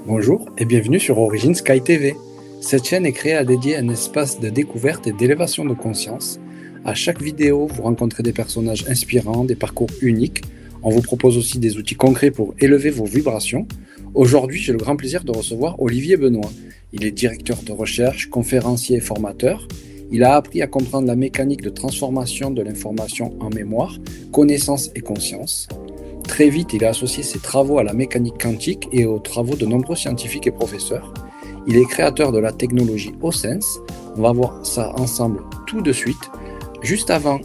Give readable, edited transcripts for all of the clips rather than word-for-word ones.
Bonjour et bienvenue sur Origin Sky TV. Cette chaîne est créée à dédier un espace de découverte et d'élévation de conscience. À chaque vidéo, vous rencontrez des personnages inspirants, des parcours uniques. On vous propose aussi des outils concrets pour élever vos vibrations. Aujourd'hui, j'ai le grand plaisir de recevoir Olivier Benoît. Il est directeur de recherche, conférencier et formateur. Il a appris à comprendre la mécanique de transformation de l'information en mémoire, connaissance et conscience. Très vite, il a associé ses travaux à la mécanique quantique et aux travaux de nombreux scientifiques et professeurs. Il est créateur de la technologie OSense. On va voir ça ensemble tout de suite. Juste avant,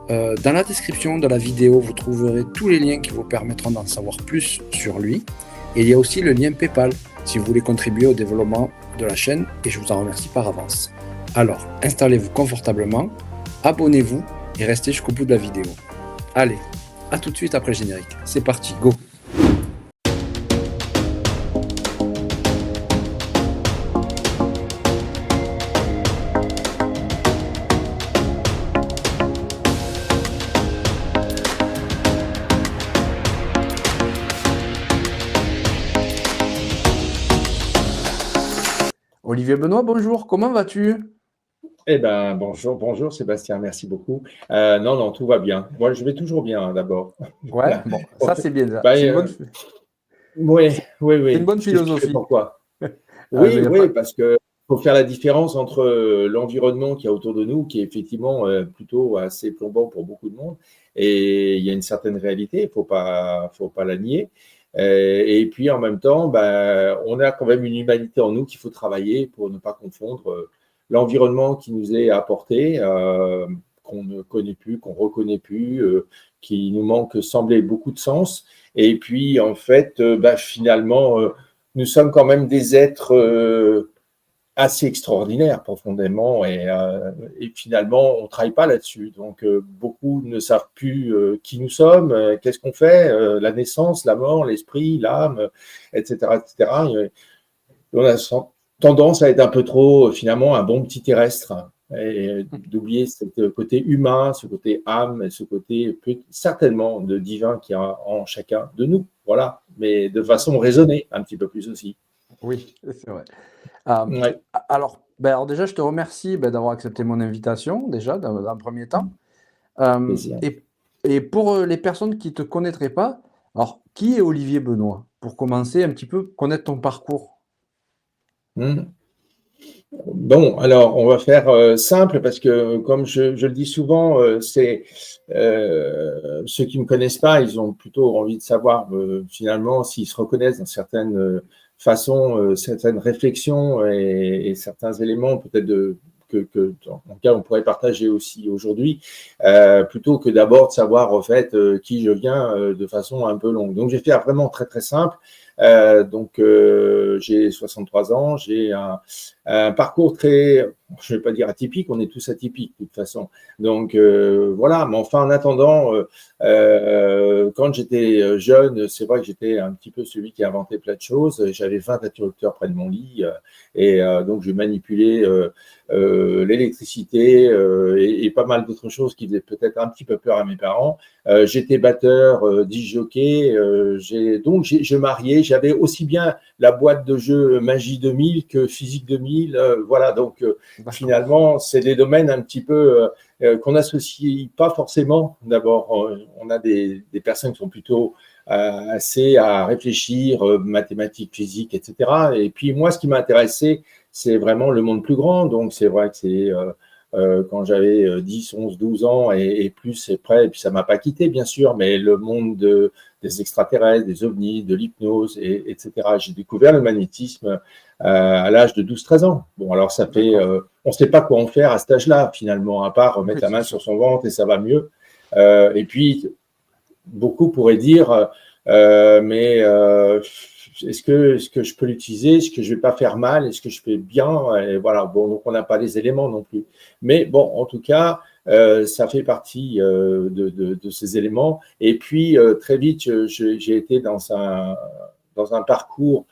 dans la description de la vidéo, vous trouverez tous les liens qui vous permettront d'en savoir plus sur lui. Et il y a aussi le lien PayPal si vous voulez contribuer au développement de la chaîne et je vous en remercie par avance. Alors, installez-vous confortablement, abonnez-vous et restez jusqu'au bout de la vidéo. Allez, à tout de suite après le générique. C'est parti, go! Olivier Benoît, bonjour, comment vas-tu? Eh ben, bonjour Sébastien, merci beaucoup. Non, tout va bien. Moi, je vais toujours bien, d'abord. Ouais, Voilà. bon, ça c'est bien déjà. Bah, C'est une bonne, oui, c'est une bonne je t'expliquerai philosophie. pourquoi. Ah, ben, y a Oui, pas... parce que faut faire la différence entre l'environnement qu'il y a autour de nous, qui est effectivement plutôt assez plombant pour beaucoup de monde, et il y a une certaine réalité, faut pas la nier. Et puis en même temps, bah, on a quand même une humanité en nous qu'il faut travailler pour ne pas confondre l'environnement qui nous est apporté, qu'on ne connaît plus, qu'on reconnaît plus, qui nous manque semblait beaucoup de sens. Et puis en fait, bah, finalement, nous sommes quand même des êtres assez extraordinaires profondément et finalement on ne travaille pas là-dessus. Donc beaucoup ne savent plus qui nous sommes, qu'est-ce qu'on fait, la naissance, la mort, l'esprit, l'âme, etc., etc. On a tendance à être un peu trop finalement un bon petit terrestre et d'oublier ce côté humain, ce côté âme, et ce côté certainement de divin qu'il y a en chacun de nous. Voilà, mais de façon raisonnée un petit peu plus aussi. Oui, c'est vrai. Euh, Ouais, alors déjà, je te remercie d'avoir accepté mon invitation, déjà, dans un premier temps. Euh, plaisir. et, et pour les personnes qui ne te connaîtraient pas, alors, qui est Olivier Benoît? Pour commencer, un petit peu connaître ton parcours. Hmm. Bon, alors on va faire simple parce que, comme je le dis souvent, ceux qui ne me connaissent pas, ils ont plutôt envie de savoir finalement s'ils se reconnaissent dans certaines façons, certaines réflexions et certains éléments peut-être en tout cas on pourrait partager aussi aujourd'hui, plutôt que d'abord de savoir en fait qui je viens de façon un peu longue. Donc j'ai fait vraiment très très simple. J'ai 63 ans, j'ai un parcours très, je ne vais pas dire atypique, on est tous atypiques de toute façon. Donc voilà, mais enfin en attendant, quand j'étais jeune, c'est vrai que j'étais un petit peu celui qui a inventé plein de choses. J'avais 20 interrupteurs près de mon lit donc je manipulais l'électricité et pas mal d'autres choses qui faisaient peut-être un petit peu peur à mes parents. J'étais batteur, disc jockey, je mariais, j'avais aussi bien la boîte de jeux Magie 2000 que Physique 2000. Voilà, donc D'accord. finalement, c'est des domaines un petit peu qu'on n'associe pas forcément. D'abord, on a des personnes qui sont plutôt assez à réfléchir, mathématiques, physique, etc. Et puis moi, ce qui m'intéressait, c'est vraiment le monde plus grand. Donc c'est vrai que c'est quand j'avais 10, 11, 12 ans et plus, c'est près, et puis ça ne m'a pas quitté, bien sûr, mais le monde des extraterrestres, des ovnis, de l'hypnose, etc. J'ai découvert le magnétisme à l'âge de 12-13 ans. Bon, alors ça fait, D'accord. on ne sait pas quoi en faire à cet âge-là, finalement, à part Oui, mettre la c'est main sûr. sur son ventre et ça va mieux. Et puis, beaucoup pourraient dire, mais est-ce que je peux l'utiliser? Est-ce que je ne vais pas faire mal? Est-ce que je fais bien? Et voilà, bon, donc on n'a pas les éléments non plus. Mais bon, en tout cas, ça fait partie de ces éléments. Et puis, très vite, j'ai été dans un parcours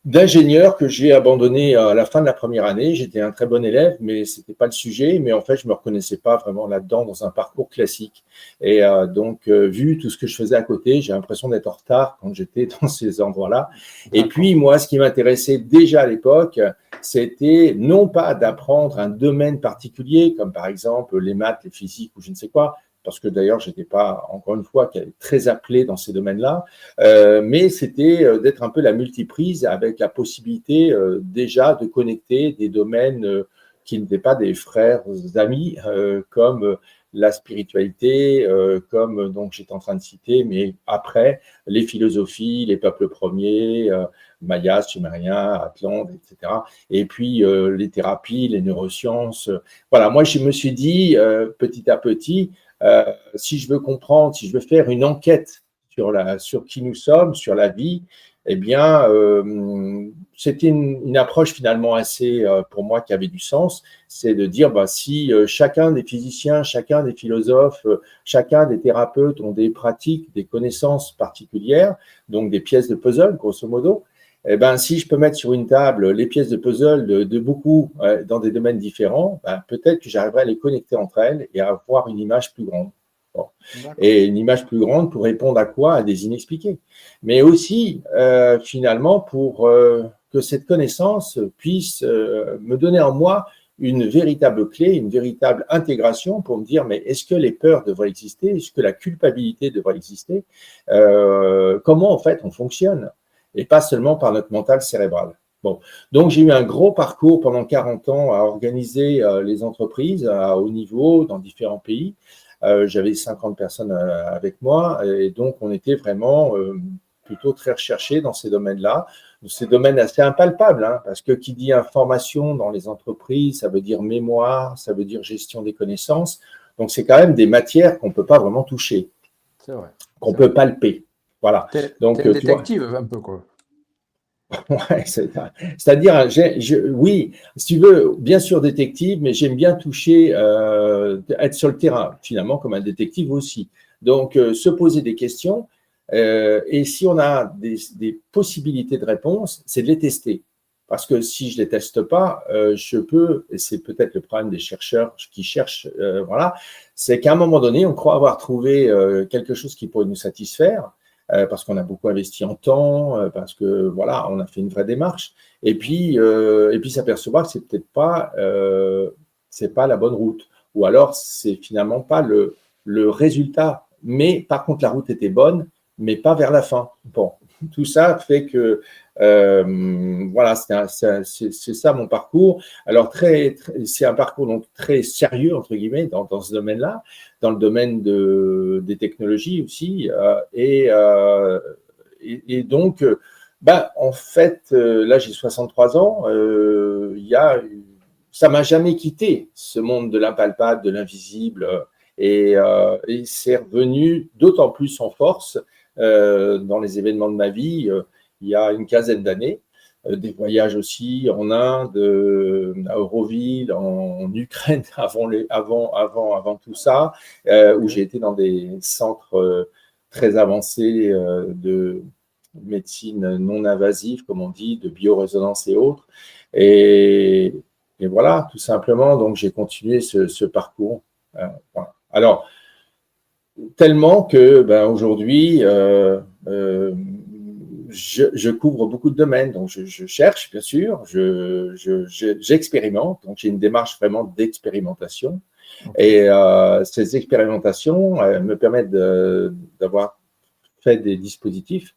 d'ingénieur que j'ai abandonné à la fin de la première année. J'étais un très bon élève, mais c'était pas le sujet. Mais en fait, je me reconnaissais pas vraiment là-dedans dans un parcours classique. Et donc, vu tout ce que je faisais à côté, j'ai l'impression d'être en retard quand j'étais dans ces endroits-là. Et puis, D'accord. moi, ce qui m'intéressait déjà à l'époque, c'était non pas d'apprendre un domaine particulier, comme par exemple les maths, les physiques ou je ne sais quoi, parce que d'ailleurs, je n'étais pas, encore une fois, très appelé dans ces domaines-là, mais c'était d'être un peu la multiprise avec la possibilité déjà de connecter des domaines qui n'étaient pas des frères amis, comme la spiritualité, comme donc j'étais en train de citer, mais après les philosophies, les peuples premiers, Mayas, Sumériens, Atlantes, etc. Et puis les thérapies, les neurosciences. Voilà, moi je me suis dit petit à petit, si je veux comprendre, si je veux faire une enquête sur qui nous sommes, sur la vie, eh bien, c'était une approche finalement assez, pour moi, qui avait du sens. C'est de dire, bah, si chacun des physiciens, chacun des philosophes, chacun des thérapeutes ont des pratiques, des connaissances particulières, donc des pièces de puzzle, grosso modo, eh ben, si je peux mettre sur une table les pièces de puzzle de beaucoup dans des domaines différents, ben, peut-être que j'arriverai à les connecter entre elles et à avoir une image plus grande. Bon. D'accord. Et une image plus grande pour répondre à quoi? À des inexpliqués. Mais aussi, finalement, pour que cette connaissance puisse me donner en moi une véritable clé, une véritable intégration pour me dire, mais est-ce que les peurs devraient exister? Est-ce que la culpabilité devrait exister? Comment, en fait, on fonctionne? Et pas seulement par notre mental cérébral. Bon, donc j'ai eu un gros parcours pendant 40 ans à organiser les entreprises à haut niveau dans différents pays. J'avais 50 personnes avec moi et donc on était vraiment plutôt très recherchés dans ces domaines-là, ces domaines assez impalpables, hein, parce que qui dit information dans les entreprises, ça veut dire mémoire, ça veut dire gestion des connaissances. Donc c'est quand même des matières qu'on ne peut pas vraiment toucher, C'est vrai. qu'on C'est peut vrai. palper. Voilà. T'es Donc un tu vois. détective un peu, quoi. Ouais, c'est-à-dire, oui, si tu veux, bien sûr détective, mais j'aime bien toucher, être sur le terrain, finalement, comme un détective aussi. Donc, se poser des questions, et si on a des possibilités de réponse, c'est de les tester. Parce que si je ne les teste pas, je peux, et c'est peut-être le problème des chercheurs qui cherchent, voilà, c'est qu'à un moment donné, on croit avoir trouvé quelque chose qui pourrait nous satisfaire parce qu'on a beaucoup investi en temps, parce que voilà, on a fait une vraie démarche. Et puis s'apercevoir que c'est pas la bonne route, ou alors c'est finalement pas le résultat. Mais par contre, la route était bonne, mais pas vers la fin. Bon, tout ça fait que voilà, c'est ça mon parcours. Alors c'est un parcours donc très sérieux entre guillemets dans ce domaine-là, dans le domaine des technologies aussi. Et donc, bah, en fait, là, j'ai 63 ans. Ça m'a jamais quitté, ce monde de l'impalpable, de l'invisible. Et c'est revenu d'autant plus en force dans les événements de ma vie il y a une quinzaine d'années. Des voyages aussi en Inde, à Euroville, en Ukraine avant tout ça, où Ok. j'ai été dans des centres très avancés de médecine non invasive, comme on dit, de biorésonance et autres. Et, et voilà, tout simplement, donc j'ai continué ce parcours. Voilà. Alors, tellement que ben, aujourd'hui, je couvre beaucoup de domaines. Donc, je cherche, bien sûr, j'expérimente. Donc, j'ai une démarche vraiment d'expérimentation. Ok. Et ces expérimentations me permettent d'avoir fait des dispositifs.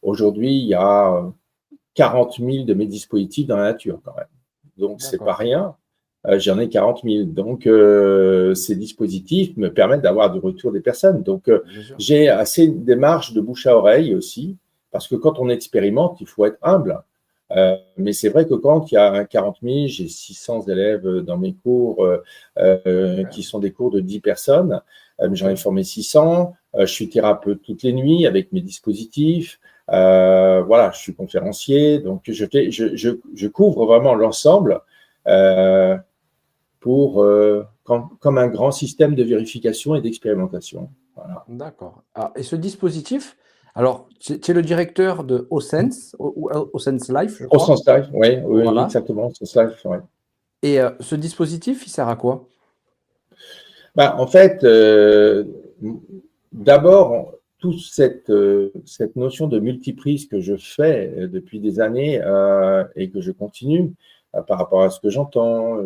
Aujourd'hui, il y a 40 000 de mes dispositifs dans la nature quand même. Donc, c'est pas D'accord. rien. J'en ai 40 000. Donc, ces dispositifs me permettent d'avoir du retour des personnes. Donc, Bien sûr. j'ai assez une démarche de bouche à oreille aussi, parce que quand on expérimente, il faut être humble. Mais c'est vrai que quand il y a 40 000, j'ai 600 élèves dans mes cours qui Ok. sont des cours de 10 personnes. Ok. J'en ai formé 600. Je suis thérapeute toutes les nuits avec mes dispositifs. Voilà, je suis conférencier. Donc, je couvre vraiment l'ensemble euh, comme un grand système de vérification et d'expérimentation. Voilà. D'accord. Et ce dispositif, Alors, tu es le directeur de Osense, Osense Life, je Au crois. sens large, oui, oui, oui, Voilà. exactement, au sens large, ouais. Et ce dispositif, il sert à quoi? Bah, en fait, d'abord, toute cette notion de multiprise que je fais depuis des années et que je continue par rapport à ce que j'entends,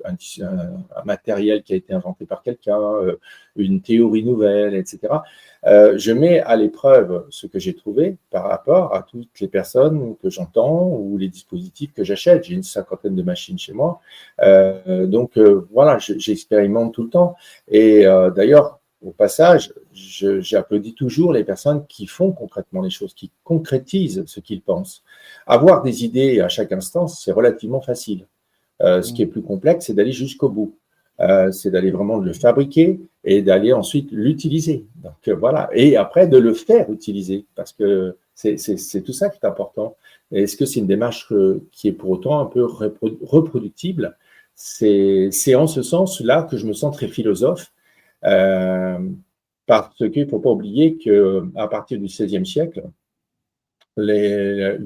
un matériel qui a été inventé par quelqu'un, une théorie nouvelle, etc. Je mets à l'épreuve ce que j'ai trouvé par rapport à toutes les personnes que j'entends ou les dispositifs que j'achète. J'ai une cinquantaine de machines chez moi. Donc voilà, j'expérimente tout le temps. Et d'ailleurs, au passage, j'applaudis toujours les personnes qui font concrètement les choses, qui concrétisent ce qu'ils pensent. Avoir des idées à chaque instant, c'est relativement facile. Ce qui est plus complexe, c'est d'aller jusqu'au bout. C'est d'aller vraiment le fabriquer et d'aller ensuite l'utiliser. Donc voilà. Et après, de le faire utiliser, parce que c'est tout ça qui est important. Est-ce que c'est une démarche qui est pour autant un peu reproductible? C'est en ce sens-là que je me sens très philosophe, euh, parce qu'il ne faut pas oublier qu'à partir du XVIe siècle, il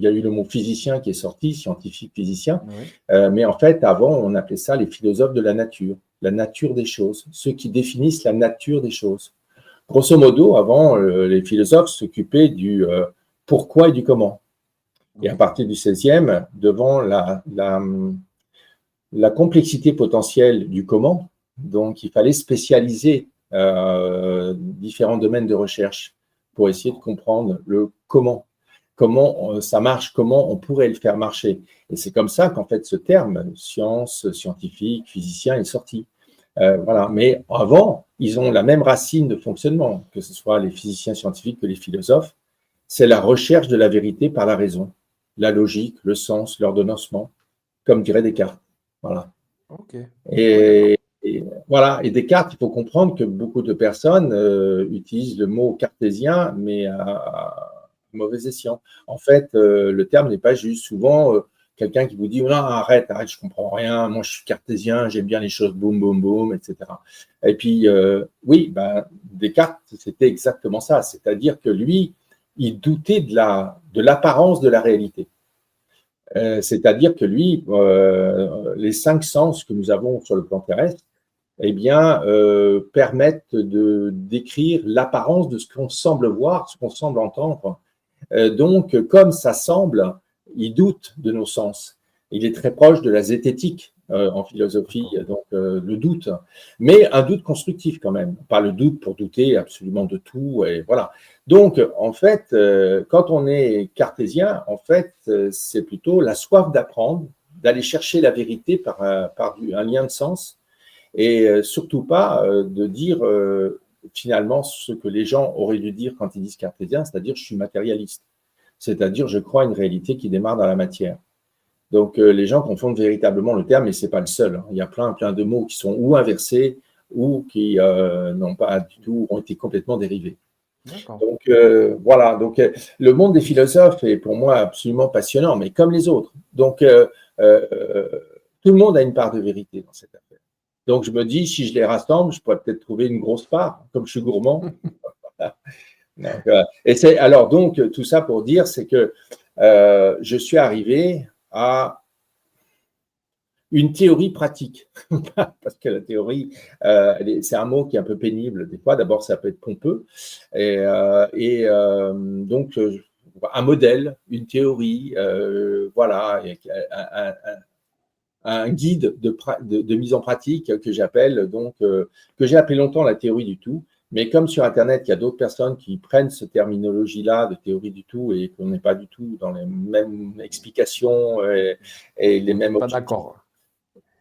y a eu le mot physicien qui est sorti, scientifique physicien, Oui. mais en fait, avant, on appelait ça les philosophes de la nature des choses, ceux qui définissent la nature des choses. Grosso modo, avant, les philosophes s'occupaient du pourquoi et du comment. Et à Oui. partir du XVIe, devant la complexité potentielle du comment, donc il fallait spécialiser différents domaines de recherche pour essayer de comprendre le comment ça marche, comment on pourrait le faire marcher. Et c'est comme ça qu'en fait ce terme science, scientifique, physicien est sorti. Voilà. Mais avant, ils ont la même racine de fonctionnement, que ce soit les physiciens scientifiques que les philosophes. C'est la recherche de la vérité par la raison, la logique, le sens, l'ordonnancement, comme dirait Descartes. Voilà. Ok. Oui, d'accord. Et voilà. Et Descartes, il faut comprendre que beaucoup de personnes utilisent le mot cartésien, mais à mauvais escient. En fait, le terme n'est pas juste. Souvent, quelqu'un qui vous dit non, arrête, arrête, je comprends rien, moi je suis cartésien, j'aime bien les choses boum, boum, boum, etc. Et puis, oui, ben, Descartes, c'était exactement ça. C'est-à-dire que lui, il doutait de l'apparence de la réalité. C'est-à-dire que lui, les cinq sens que nous avons sur le plan terrestre, eh bien, permettent de décrire l'apparence de ce qu'on semble voir, ce qu'on semble entendre. Donc, comme ça semble, il doute de nos sens. Il est très proche de la zététique en philosophie, donc le doute, mais un doute constructif quand même, pas le doute pour douter absolument de tout, et voilà. Donc, en fait, quand on est cartésien, en fait, c'est plutôt la soif d'apprendre, d'aller chercher la vérité par un lien de sens, et surtout pas de dire finalement ce que les gens auraient dû dire quand ils disent cartésien, c'est-à-dire je suis matérialiste, c'est-à-dire je crois à une réalité qui démarre dans la matière. Donc les gens confondent véritablement le terme, et c'est pas le seul, hein. Il y a plein de mots qui sont ou inversés ou qui n'ont pas du tout, ont été complètement dérivés. D'accord. Donc voilà, donc le monde des philosophes est pour moi absolument passionnant, mais comme les autres. Donc euh, tout le monde a une part de vérité dans cette affaire. Donc je me dis, si je les rassemble, je pourrais peut-être trouver une grosse part, comme je suis gourmand. Donc, et c'est alors donc tout ça pour dire, c'est que je suis arrivé à une théorie pratique, parce que la théorie, c'est un mot qui est un peu pénible des fois. D'abord, ça peut être pompeux, donc un modèle, une théorie, voilà, un guide de mise en pratique que j'appelle donc que j'ai appelé longtemps la théorie du tout. Mais comme sur Internet, il y a d'autres personnes qui prennent cette terminologie-là de théorie du tout et qu'on n'est pas du tout dans les mêmes explications et les Vous mêmes n'êtes pas objectifs. d'accord.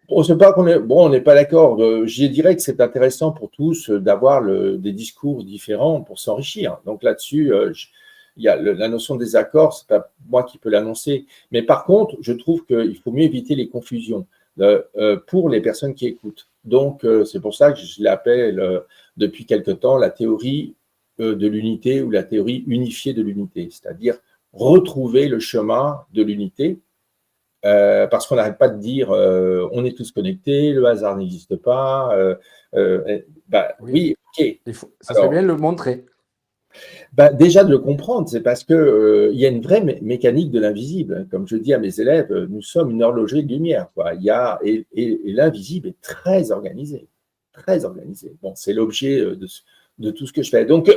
On sait pas qu'on est bon, on n'est pas d'accord. Je dirais que c'est intéressant pour tous d'avoir des discours différents pour s'enrichir. Donc là-dessus, il y a la notion des accords, c'est pas moi qui peux l'annoncer. Mais par contre, je trouve qu'il faut mieux éviter les confusions pour les personnes qui écoutent. Donc c'est pour ça que je l'appelle depuis quelque temps la théorie de l'unité ou la théorie unifiée de l'unité, c'est-à-dire retrouver le chemin de l'unité parce qu'on n'arrête pas de dire on est tous connectés, le hasard n'existe pas. Bah, Oui. oui, ok. Ça serait Alors, bien de le montrer. Ben, déjà de le comprendre, c'est parce que il y a une vraie mécanique de l'invisible. Comme je dis à mes élèves, nous sommes une horlogerie de lumière, quoi. Et l'invisible est très organisé, très organisé. Bon, c'est l'objet de tout ce que je fais. Donc,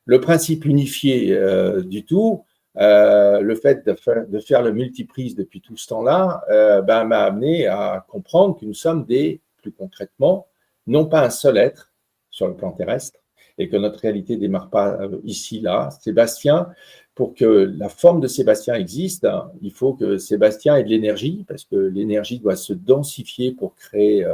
le principe unifié du tout, le fait de faire le multiprise depuis tout ce temps-là, ben, m'a amené à comprendre que nous sommes plus concrètement, non pas un seul être sur le plan terrestre, et que notre réalité ne démarre pas ici, là. Sébastien, pour que la forme de Sébastien existe, hein, il faut que Sébastien ait de l'énergie, parce que l'énergie doit se densifier pour créer,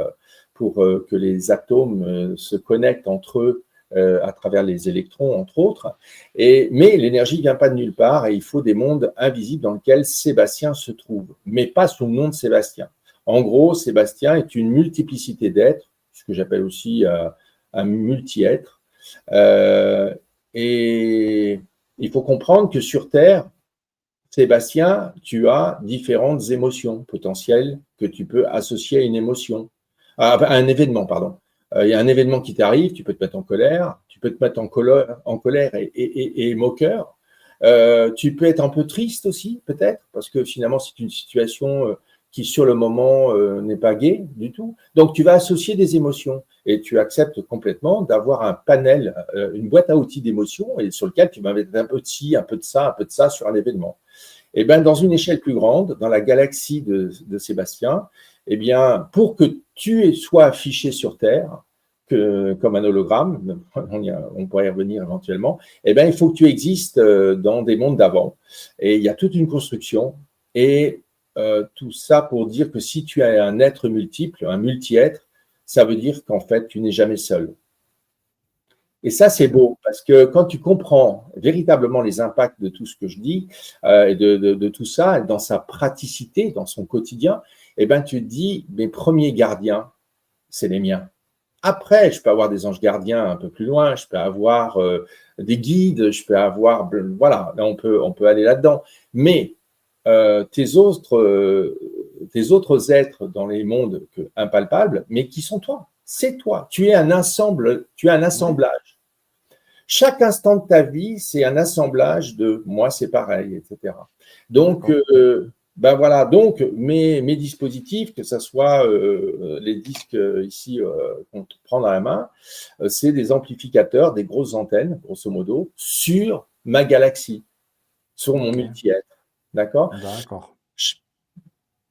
que les atomes se connectent entre eux à travers les électrons, entre autres. Mais l'énergie ne vient pas de nulle part et il faut des mondes invisibles dans lesquels Sébastien se trouve, mais pas sous le nom de Sébastien. En gros, Sébastien est une multiplicité d'êtres, ce que j'appelle aussi un multi-être. Et il faut comprendre que sur Terre, Sébastien, tu as différentes émotions potentielles que tu peux associer à une émotion, à un événement, pardon. Il y a un événement qui t'arrive, tu peux te mettre en colère, tu peux te mettre en colère et moqueur. Tu peux être un peu triste aussi, peut-être, parce que finalement, c'est une situation qui, sur le moment, n'est pas gaie du tout. Donc, tu vas associer des émotions et tu acceptes complètement d'avoir un panel, une boîte à outils d'émotions et sur lequel tu vas mettre un peu de ci, un peu de ça sur un événement. Et bien, dans une échelle plus grande, dans la galaxie de Sébastien, eh bien, pour que tu sois affiché sur Terre, comme un hologramme, on pourrait y revenir éventuellement, eh bien, il faut que tu existes dans des mondes d'avant. Et il y a toute une construction. Et tout ça pour dire que si tu es un être multiple, un multi-être, ça veut dire qu'en fait, tu n'es jamais seul. Et ça, c'est beau, parce que quand tu comprends véritablement les impacts de tout ce que je dis, et de tout ça, dans sa praticité, dans son quotidien, eh ben, tu te dis, mes premiers gardiens, c'est les miens. Après, je peux avoir des anges gardiens un peu plus loin, je peux avoir des guides, je peux avoir, voilà, là, on peut aller là-dedans. Mais tes autres êtres dans les mondes impalpables, mais qui sont toi, c'est toi. Tu es un ensemble, tu es un assemblage. Chaque instant de ta vie, c'est un assemblage de moi, c'est pareil, etc. Donc, ben voilà, donc mes dispositifs, que ce soit les disques ici qu'on prend dans la main, c'est des amplificateurs, des grosses antennes, grosso modo, sur ma galaxie, sur mon multi-être. D'accord ? D'accord.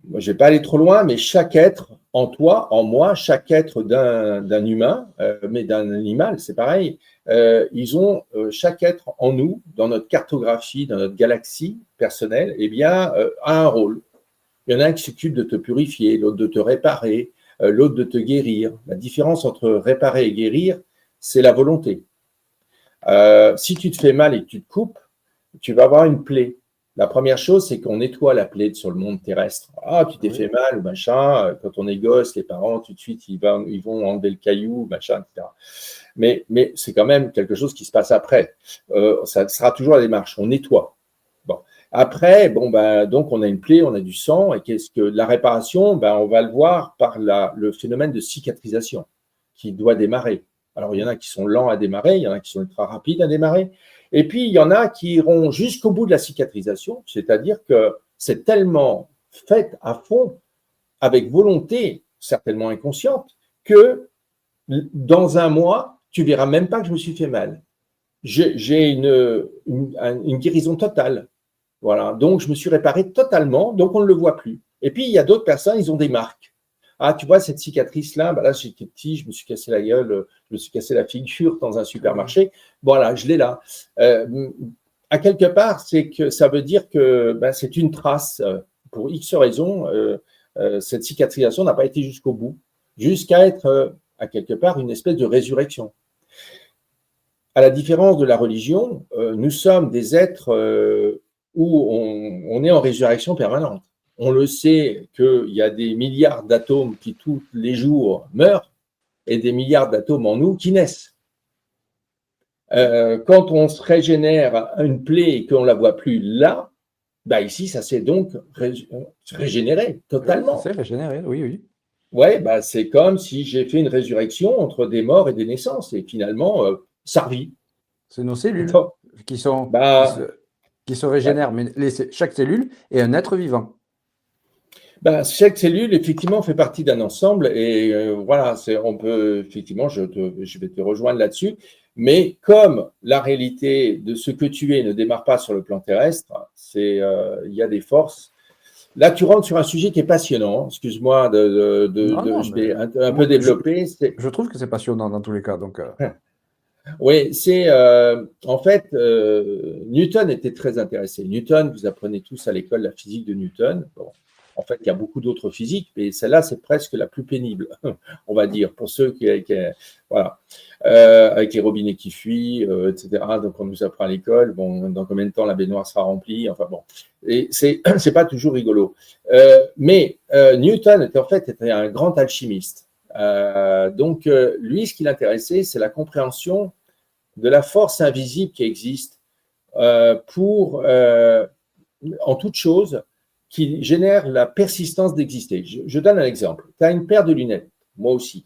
Moi, je ne vais pas aller trop loin, mais chaque être en toi, en moi, chaque être d'un humain, mais d'un animal, c'est pareil, ils ont chaque être en nous, dans notre cartographie, dans notre galaxie personnelle, eh bien, a un rôle. Il y en a un qui s'occupe de te purifier, l'autre de te réparer, l'autre de te guérir. La différence entre réparer et guérir, c'est la volonté. Si tu te fais mal et que tu te coupes, tu vas avoir une plaie. La première chose, c'est qu'on nettoie la plaie sur le monde terrestre. Ah, tu t'es fait mal ou machin. Quand on est gosse, les parents, tout de suite, ils vont enlever le caillou, machin, etc. Mais c'est quand même quelque chose qui se passe après. Ça sera toujours la démarche. On nettoie. Bon. Après, bon, ben, donc on a une plaie, on a du sang. Et qu'est-ce que la réparation? Ben, on va le voir par le phénomène de cicatrisation qui doit démarrer. Alors, il y en a qui sont lents à démarrer, il y en a qui sont ultra rapides à démarrer. Et puis, il y en a qui iront jusqu'au bout de la cicatrisation, c'est-à-dire que c'est tellement fait à fond, avec volonté, certainement inconsciente, que dans un mois, tu ne verras même pas que je me suis fait mal. J'ai une guérison totale. Voilà. Donc, je me suis réparé totalement, donc on ne le voit plus. Et puis, il y a d'autres personnes, ils ont des marques. Ah, tu vois, cette cicatrice-là, ben là, j'étais petit, je me suis cassé la gueule, je me suis cassé la figure dans un supermarché. Voilà, je l'ai là. À quelque part, c'est que ça veut dire que ben, c'est une trace. Pour X raisons, cette cicatrisation n'a pas été jusqu'au bout, jusqu'à être, à quelque part, une espèce de résurrection. À la différence de la religion, nous sommes des êtres où on est en résurrection permanente. On le sait qu'il y a des milliards d'atomes qui tous les jours meurent et des milliards d'atomes en nous qui naissent. Quand on se régénère une plaie et qu'on ne la voit plus là, bah ici, ça s'est donc régénéré totalement. Ça s'est régénéré, oui, oui. Ouais, bah c'est comme si j'ai fait une résurrection entre des morts et des naissances et finalement, ça revit. C'est nos cellules Donc, qui sont, qui bah, se, qui se ouais. régénèrent. Mais chaque cellule est un être vivant. Chaque cellule, effectivement, fait partie d'un ensemble et voilà, on peut, effectivement, je vais te rejoindre là-dessus, mais comme la réalité de ce que tu es ne démarre pas sur le plan terrestre, il y a des forces. Là, tu rentres sur un sujet qui est passionnant, hein. Excuse-moi, Non, non, je mais vais un peu moi, développer. je trouve que c'est passionnant dans tous les cas. Donc, Oui, en fait, Newton était très intéressé. Newton, vous apprenez tous à l'école la physique de Newton. Bon, en fait, il y a beaucoup d'autres physiques, mais celle-là, c'est presque la plus pénible, on va dire, pour ceux voilà, avec les robinets qui fuient, etc. Donc, on nous apprend à l'école. Bon, dans combien de temps la baignoire sera remplie? Enfin bon, et c'est pas toujours rigolo. Mais Newton était un grand alchimiste. Donc, lui, ce qui l'intéressait, c'est la compréhension de la force invisible qui existe en toute chose qui génère la persistance d'exister. Je donne un exemple. Tu as une paire de lunettes, moi aussi.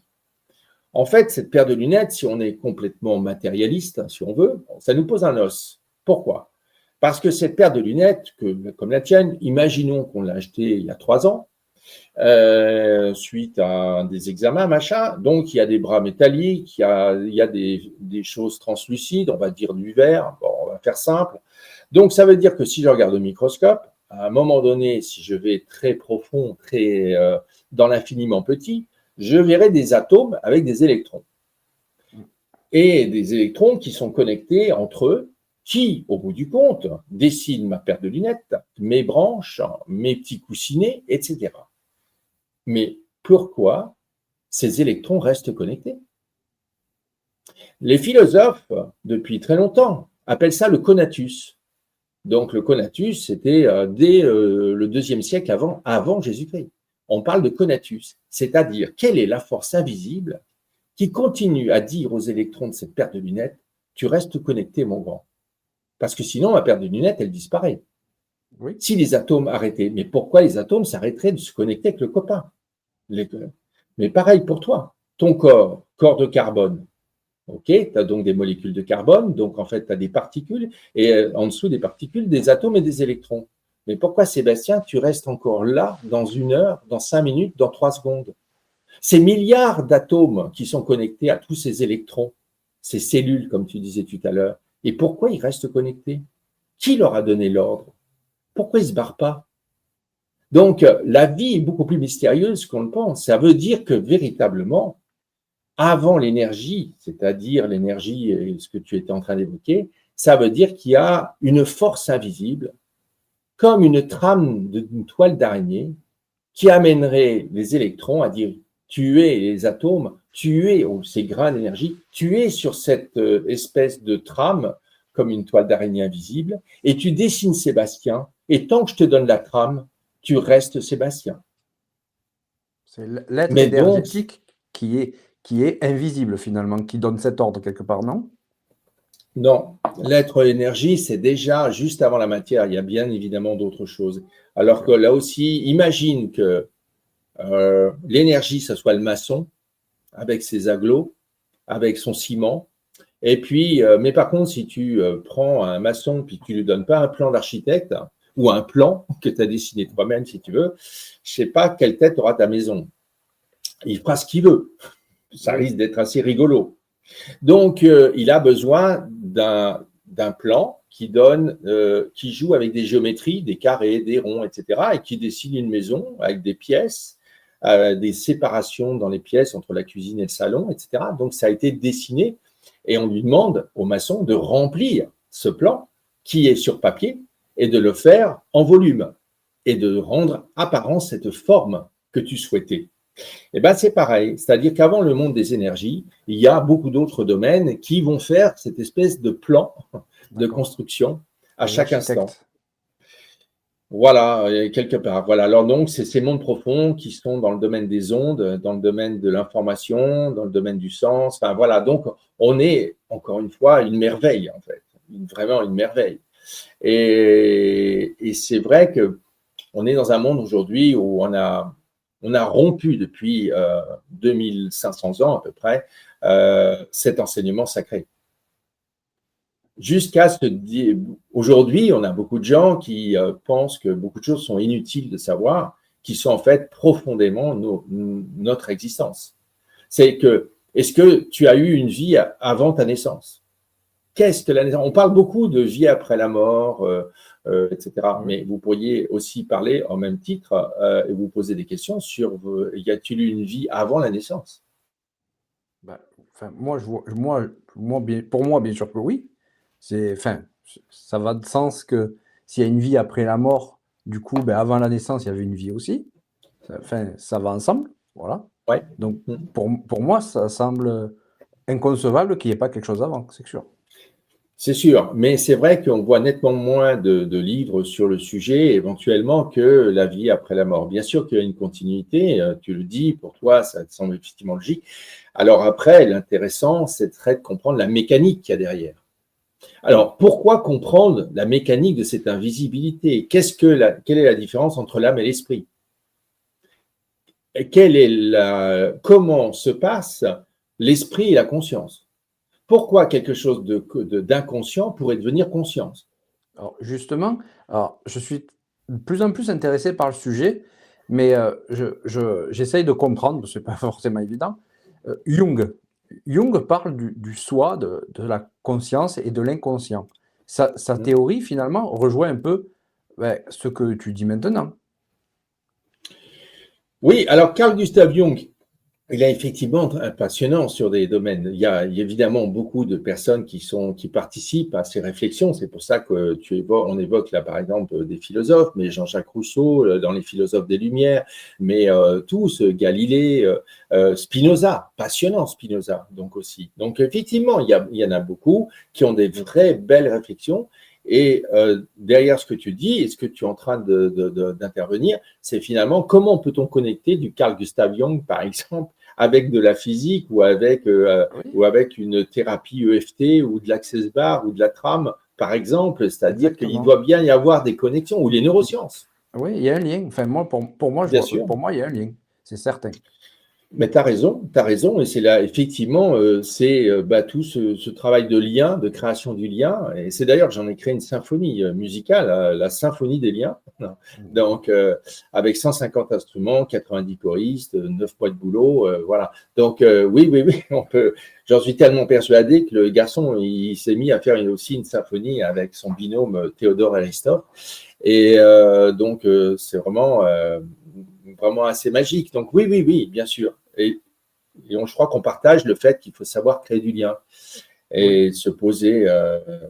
En fait, cette paire de lunettes, si on est complètement matérialiste, si on veut, ça nous pose un os. Pourquoi? Parce que cette paire de lunettes, comme la tienne, imaginons qu'on l'a achetée il y a 3 ans, suite à des examens, machin. Donc, il y a des bras métalliques, il y a des choses translucides, on va dire du verre, bon, on va faire simple. Donc, ça veut dire que si je regarde au microscope, à un moment donné, si je vais très profond, très dans l'infiniment petit, je verrai des atomes avec des électrons. Et des électrons qui sont connectés entre eux, qui, au bout du compte, dessinent ma paire de lunettes, mes branches, mes petits coussinets, etc. Mais pourquoi ces électrons restent connectés? Les philosophes, depuis très longtemps, appellent ça le conatus. Donc le conatus, c'était dès le IIe siècle avant Jésus-Christ. On parle de conatus, c'est-à-dire quelle est la force invisible qui continue à dire aux électrons de cette paire de lunettes, tu restes connecté, mon grand. Parce que sinon, ma paire de lunettes, elle disparaît. oui. Si les atomes arrêtaient, mais pourquoi les atomes s'arrêteraient de se connecter avec le copain? Mais pareil pour toi, ton corps de carbone, ok, tu as donc des molécules de carbone, donc en fait tu as des particules, et en dessous des particules, des atomes et des électrons. Mais pourquoi, Sébastien, tu restes encore là dans 1 heure, dans 5 minutes, dans 3 secondes? Ces milliards d'atomes qui sont connectés à tous ces électrons, ces cellules, comme tu disais tout à l'heure, et pourquoi ils restent connectés? Qui leur a donné l'ordre? Pourquoi ils ne se barrent pas? Donc, la vie est beaucoup plus mystérieuse qu'on le pense. Ça veut dire que véritablement, avant l'énergie, c'est-à-dire l'énergie, ce que tu étais en train d'évoquer, ça veut dire qu'il y a une force invisible, comme une trame d'une toile d'araignée, qui amènerait les électrons à dire tu es les atomes, tu es ces grains d'énergie, tu es sur cette espèce de trame, comme une toile d'araignée invisible, et tu dessines Sébastien, et tant que je te donne la trame, tu restes Sébastien. C'est l'être Mais donc, énergétique qui est invisible finalement, qui donne cet ordre quelque part, non? non, l'être énergie, c'est déjà juste avant la matière. Il y a bien évidemment d'autres choses. Alors que D'accord. là aussi, imagine que l'énergie, ce soit le maçon avec ses agglos, avec son ciment. Et puis, mais par contre, si tu prends un maçon puis tu lui donnes pas un plan d'architecte ou un plan que tu as dessiné toi-même, si tu veux, je sais pas quelle tête aura ta maison. Il fera ce qu'il veut. Ça Oui. risque d'être assez rigolo. Donc, il a besoin d'un plan qui joue avec des géométries, des carrés, des ronds, etc., et qui dessine une maison avec des pièces, des séparations dans les pièces entre la cuisine et le salon, etc. Donc, ça a été dessiné et on lui demande au maçon de remplir ce plan qui est sur papier et de le faire en volume et de rendre apparent cette forme que tu souhaitais. Eh ben, c'est pareil, c'est-à-dire qu'avant le monde des énergies, il y a beaucoup d'autres domaines qui vont faire cette espèce de plan de D'accord. construction à Les chaque instant. architectes. Voilà, quelque part. Voilà. Alors donc, c'est ces mondes profonds qui sont dans le domaine des ondes, dans le domaine de l'information, dans le domaine du sens. Enfin voilà, donc on est encore une fois une merveille en fait, vraiment une merveille. Et c'est vrai que on est dans un monde aujourd'hui où on a rompu depuis 2500 ans à peu près cet enseignement sacré. jusqu'à se dire… Aujourd'hui, on a beaucoup de gens qui pensent que beaucoup de choses sont inutiles de savoir, qui sont en fait profondément notre existence. C'est que, est-ce que tu as eu une vie avant ta naissance? Qu'est-ce que la naissance? On parle beaucoup de vie après la mort, etc. Mais vous pourriez aussi parler en même titre et vous poser des questions sur y a-t-il eu une vie avant la naissance? Bah, enfin, pour moi, bien sûr que oui. Enfin, ça va de sens que s'il y a une vie après la mort, du coup, ben, avant la naissance, il y avait une vie aussi. Enfin, ça va ensemble, voilà. Ouais. Donc, pour moi, ça semble inconcevable qu'il n'y ait pas quelque chose avant, c'est sûr. C'est sûr, mais c'est vrai qu'on voit nettement moins de livres sur le sujet, éventuellement, que la vie après la mort. Bien sûr qu'il y a une continuité, tu le dis, pour toi, ça te semble effectivement logique. Alors après, l'intéressant, c'est de comprendre la mécanique qu'il y a derrière. Alors, pourquoi comprendre la mécanique de cette invisibilité? Quelle est la différence entre l'âme et l'esprit? Comment se passe l'esprit et la conscience? Pourquoi quelque chose d'inconscient pourrait devenir conscience? Alors, justement, je suis de plus en plus intéressé par le sujet, mais j'essaye de comprendre, ce n'est pas forcément évident. Jung parle du soi, de la conscience et de l'inconscient. Sa théorie, finalement, rejoint un peu ce que tu dis maintenant. Oui, alors Carl Gustav Jung, il est effectivement passionnant sur des domaines. Il y a évidemment beaucoup de personnes qui participent à ces réflexions. C'est pour ça que on évoque là, par exemple, des philosophes, mais Jean-Jacques Rousseau, dans les philosophes des Lumières, mais tous, Galilée, Spinoza, passionnant Spinoza, donc aussi. Donc effectivement, il y en a beaucoup qui ont des vraies belles réflexions. Et derrière ce que tu dis et ce que tu es en train d'intervenir, c'est finalement comment peut-on connecter du Carl Gustav Jung, par exemple, avec de la physique ou avec une thérapie EFT ou de l'Access Bar ou de la trame, par exemple. C'est-à-dire qu'il doit bien y avoir des connexions, ou les neurosciences. Oui, il y a un lien. Enfin, pour moi, Bien sûr. il y a un lien, c'est certain. Mais tu as raison, et c'est là, effectivement, c'est tout ce travail de lien, de création du lien, et c'est d'ailleurs, j'en ai créé une symphonie musicale, la symphonie des liens, donc avec 150 instruments, 90 choristes, 9 mois de boulot, voilà. Donc oui, j'en suis tellement persuadé que le garçon, il s'est mis à faire aussi une symphonie avec son binôme Théodore Aristov, et donc c'est vraiment assez magique. Donc oui, bien sûr. Et je crois qu'on partage le fait qu'il faut savoir créer du lien et se poser.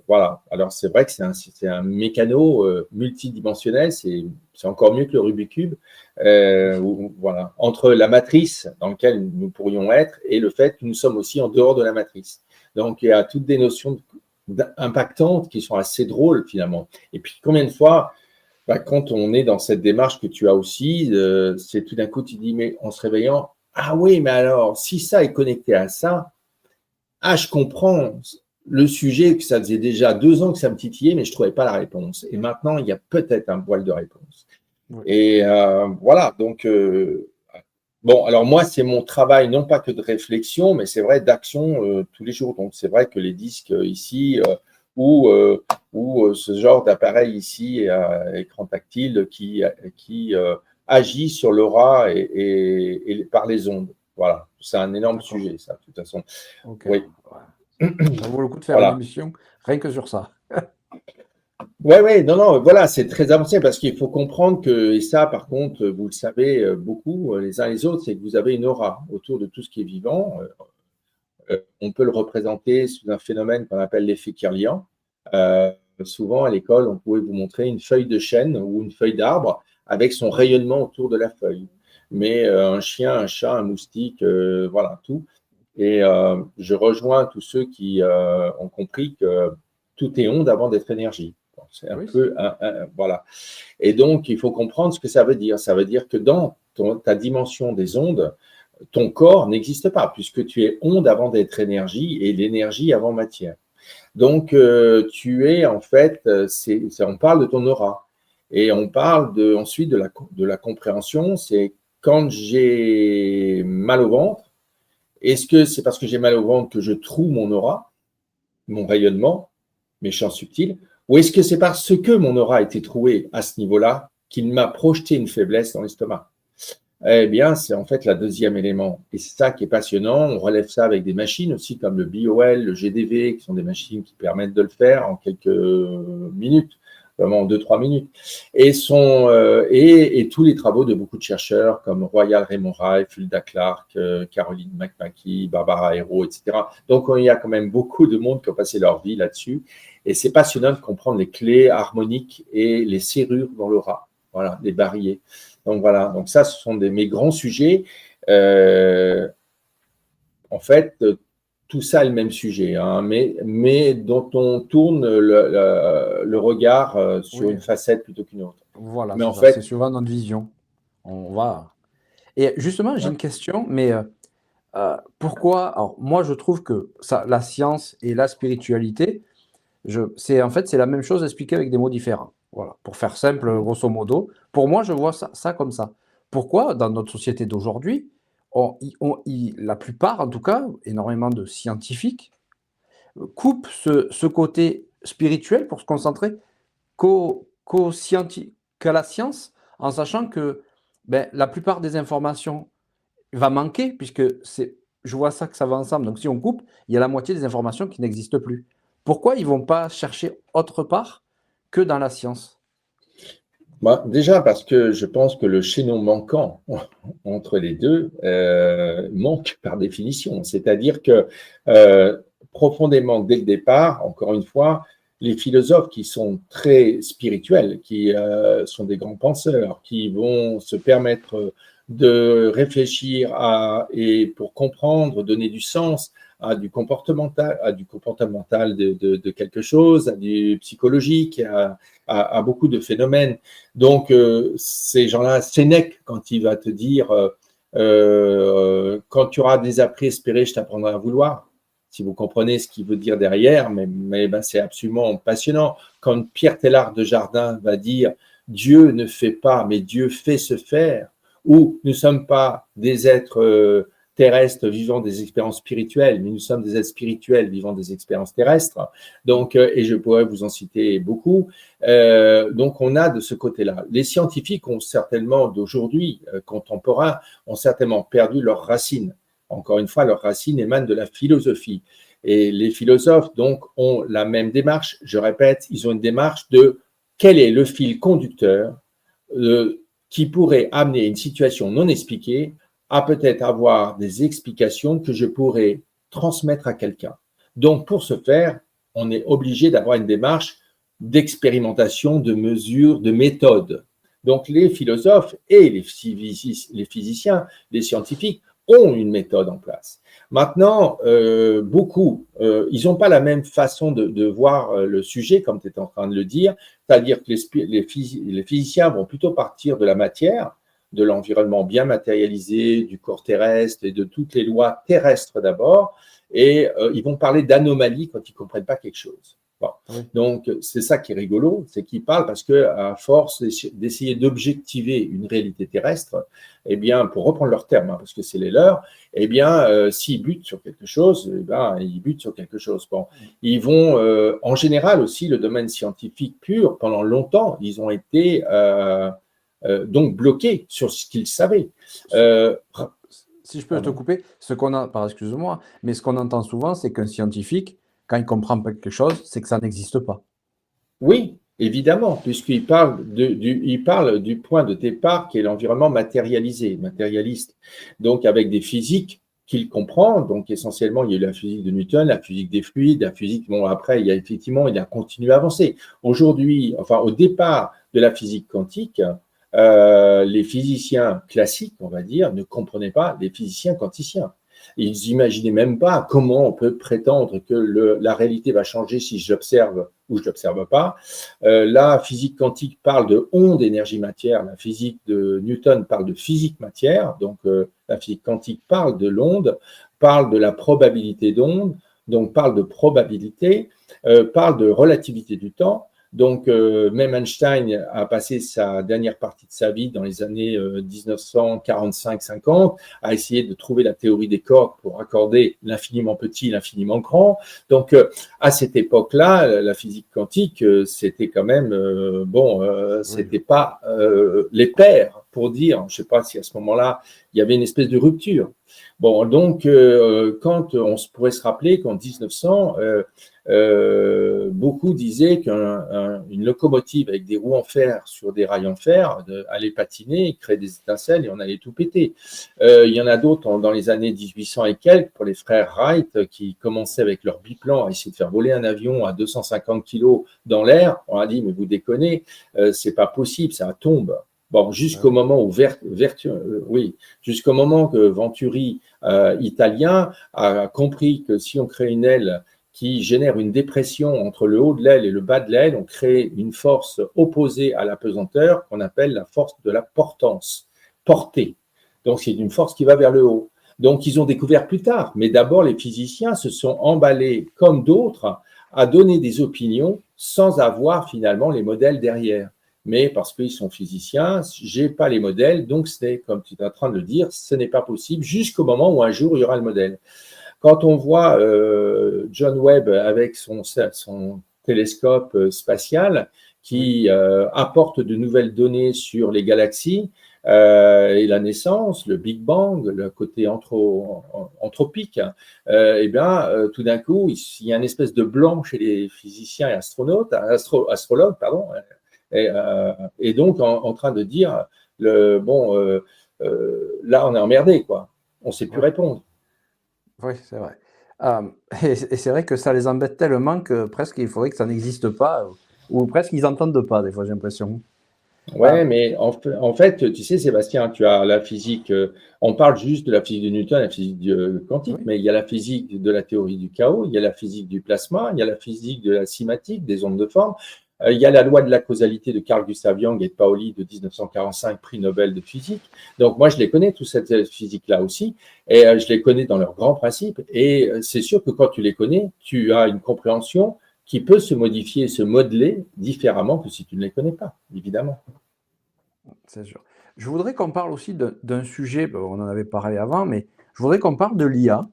Voilà. Alors, c'est vrai que c'est un mécano multidimensionnel. C'est encore mieux que le Rubik's Cube. Voilà. Entre la matrice dans laquelle nous pourrions être et le fait que nous sommes aussi en dehors de la matrice. Donc, il y a toutes des notions impactantes qui sont assez drôles, finalement. Et puis, combien de fois… quand on est dans cette démarche que tu as aussi, c'est tout d'un coup, tu dis, mais en se réveillant, ah oui, mais alors, si ça est connecté à ça, je comprends le sujet, que ça faisait déjà 2 ans que ça me titillait, mais je ne trouvais pas la réponse. Et maintenant, il y a peut-être un voile de réponse. Oui. Et voilà, donc, bon, alors moi, c'est mon travail, non pas que de réflexion, mais c'est vrai d'action tous les jours. Donc, c'est vrai que les disques ici, ou ce genre d'appareil ici, écran tactile, qui agit sur l'aura et par les ondes. Voilà, c'est un énorme sujet, ça, de toute façon. Okay. Oui. Ça vaut le coup de faire une émission rien que sur ça. Oui, non, voilà, c'est très avancé parce qu'il faut comprendre que, et ça, par contre, vous le savez beaucoup les uns les autres, c'est que vous avez une aura autour de tout ce qui est vivant. On peut le représenter sous un phénomène qu'on appelle l'effet Kirlian. Souvent, à l'école, on pouvait vous montrer une feuille de chêne ou une feuille d'arbre avec son rayonnement autour de la feuille. Mais un chien, un chat, un moustique, voilà, tout. Et je rejoins tous ceux qui ont compris que tout est onde avant d'être énergie. C'est un peu… voilà. Et donc, il faut comprendre ce que ça veut dire. Ça veut dire que dans ta dimension des ondes, ton corps n'existe pas, puisque tu es onde avant d'être énergie et l'énergie avant matière. Donc, tu es en fait, on parle de ton aura. Et on parle ensuite de la compréhension, c'est quand j'ai mal au ventre, est-ce que c'est parce que j'ai mal au ventre que je trouve mon aura, mon rayonnement, méchant subtil, ou est-ce que c'est parce que mon aura a été trouée à ce niveau-là qu'il m'a projeté une faiblesse dans l'estomac? Eh bien, c'est en fait le deuxième élément. Et c'est ça qui est passionnant. On relève ça avec des machines aussi comme le BOL, le GDV, qui sont des machines qui permettent de le faire en quelques minutes, vraiment en 2-3 minutes. Et tous les travaux de beaucoup de chercheurs comme Royal Raymond Rai, Fulda Clark, Caroline McMackey, Barbara Hero, etc. Donc, il y a quand même beaucoup de monde qui ont passé leur vie là-dessus. Et c'est passionnant de comprendre les clés harmoniques et les serrures dans l'aura. Voilà, les barilles. Donc voilà, donc ça, ce sont mes grands sujets. En fait, tout ça est le même sujet, hein, mais dont on tourne le regard sur Oui, une facette plutôt qu'une autre. voilà, Mais en c'est ça. C'est fait, souvent notre vision. On va. Et justement, j'ai ouais, une question, mais pourquoi? Alors, moi, je trouve que ça, la science et la spiritualité, c'est en fait c'est la même chose expliquée avec des mots différents. Voilà, pour faire simple, grosso modo. Pour moi, je vois ça comme ça. Pourquoi, dans notre société d'aujourd'hui, la plupart, en tout cas, énormément de scientifiques, coupent ce côté spirituel pour se concentrer qu'à la science, en sachant que ben, la plupart des informations va manquer, puisque je vois ça que ça va ensemble. Donc si on coupe, il y a la moitié des informations qui n'existent plus. Pourquoi ils ne vont pas chercher autre part que dans la science? bah, déjà parce que je pense que le chaînon manquant entre les deux manque par définition. C'est-à-dire que profondément, dès le départ, encore une fois, les philosophes qui sont très spirituels, qui sont des grands penseurs, qui vont se permettre de réfléchir et pour comprendre, donner du sens à du comportemental de quelque chose, à du psychologique, à beaucoup de phénomènes. Donc, ces gens-là, Sénèque, quand il va te dire quand tu auras des appris espérés, je t'apprendrai à vouloir. Si vous comprenez ce qu'il veut dire derrière, mais ben, c'est absolument passionnant. Quand Pierre Teilhard de Jardin va dire Dieu ne fait pas, mais Dieu fait se faire, ou nous ne sommes pas des êtres terrestres vivant des expériences spirituelles, mais nous sommes des êtres spirituels vivant des expériences terrestres. Donc, et je pourrais vous en citer beaucoup. Donc, on a de ce côté-là. Les scientifiques ont certainement, d'aujourd'hui, contemporains, ont certainement perdu leurs racines. Encore une fois, leurs racines émanent de la philosophie. Et les philosophes, donc, ont la même démarche. Je répète, ils ont une démarche de quel est le fil conducteur qui pourrait amener une situation non expliquée à peut-être avoir des explications que je pourrais transmettre à quelqu'un. Donc, pour ce faire, on est obligé d'avoir une démarche d'expérimentation, de mesure, de méthode. Donc, les philosophes et les physiciens, les scientifiques ont une méthode en place. Maintenant, ils n'ont pas la même façon de voir le sujet, comme tu es en train de le dire, c'est-à-dire que les physiciens vont plutôt partir de la matière, de l'environnement bien matérialisé, du corps terrestre et de toutes les lois terrestres d'abord, et ils vont parler d'anomalies quand ils ne comprennent pas quelque chose. Bon. Oui. Donc, c'est ça qui est rigolo, c'est qu'ils parlent parce qu'à force d'essayer d'objectiver une réalité terrestre, eh bien, pour reprendre leurs termes, hein, parce que c'est les leurs, eh bien, s'ils butent sur quelque chose, eh bien, ils butent sur quelque chose. Bon. Ils vont, en général aussi, le domaine scientifique pur, pendant longtemps, ils ont été donc bloqués sur ce qu'ils savaient. Si je peux te couper, excuse-moi, mais ce qu'on entend souvent, c'est qu'un scientifique, quand il comprend pas quelque chose, c'est que ça n'existe pas. Oui, évidemment, puisqu'il parle il parle du point de départ qui est l'environnement matérialisé, matérialiste. Donc, avec des physiques qu'il comprend. Donc, essentiellement, il y a eu la physique de Newton, la physique des fluides, la physique, bon, après, il a continué à avancer. Aujourd'hui, enfin, au départ de la physique quantique, les physiciens classiques, on va dire, ne comprenaient pas les physiciens quanticiens. Ils n'imaginaient même pas comment on peut prétendre que la réalité va changer si je l'observe ou je ne l'observe pas. La physique quantique parle de onde énergie-matière, la physique de Newton parle de physique-matière, donc la physique quantique parle de l'onde, parle de la probabilité d'onde, donc parle de probabilité, parle de relativité du temps. Donc, même Einstein a passé sa dernière partie de sa vie dans les années 1945-50 à essayer de trouver la théorie des cordes pour accorder l'infiniment petit et l'infiniment grand. Donc, à cette époque-là, la physique quantique, c'était quand même, c'était pas les pairs pour dire, je ne sais pas si à ce moment-là, il y avait une espèce de rupture. Bon, donc, quand on pourrait se rappeler qu'en 1900, beaucoup disaient qu'une locomotive avec des roues en fer sur des rails en fer allait patiner, créer des étincelles et on allait tout péter. Il y en a d'autres dans les années 1800 et quelques, pour les frères Wright, qui commençaient avec leur biplan à essayer de faire voler un avion à 250 kilos dans l'air. On a dit, mais vous déconnez, c'est pas possible, ça tombe. Bon, jusqu'au moment où jusqu'au moment que Venturi, italien, a compris que si on crée une aile qui génère une dépression entre le haut de l'aile et le bas de l'aile, on crée une force opposée à la pesanteur qu'on appelle la force de la portance, portée. Donc, c'est une force qui va vers le haut. Donc, ils ont découvert plus tard. Mais d'abord, les physiciens se sont emballés, comme d'autres, à donner des opinions sans avoir finalement les modèles derrière. Mais parce qu'ils sont physiciens, j'ai pas les modèles, donc c'est, comme tu es en train de le dire, ce n'est pas possible jusqu'au moment où un jour il y aura le modèle. Quand on voit John Webb avec son télescope spatial qui apporte de nouvelles données sur les galaxies et la naissance, le Big Bang, le côté anthropique, tout d'un coup, il y a une espèce de blanc chez les physiciens et astrologues, pardon. Et donc, en train de dire, là, on est emmerdé, quoi. On ne sait plus répondre. Oui, c'est vrai. Et c'est vrai que ça les embête tellement que presque il faudrait que ça n'existe pas, ou presque ils n'entendent pas, des fois, j'ai l'impression. Ouais, mais en fait, tu sais, Sébastien, tu as la physique, on parle juste de la physique de Newton, la physique quantique, Oui. mais il y a la physique de la théorie du chaos, il y a la physique du plasma, il y a la physique de la cinématique, des ondes de forme, il y a la loi de la causalité de Carl Gustav Jung et de Pauli de 1945, prix Nobel de physique. Donc, moi, je les connais, toute cette physique-là aussi, et je les connais dans leurs grands principes, et c'est sûr que quand tu les connais, tu as une compréhension qui peut se modifier, se modeler différemment que si tu ne les connais pas, évidemment. C'est sûr. Je voudrais qu'on parle aussi d'un sujet, on en avait parlé avant, mais je voudrais qu'on parle de l'IA.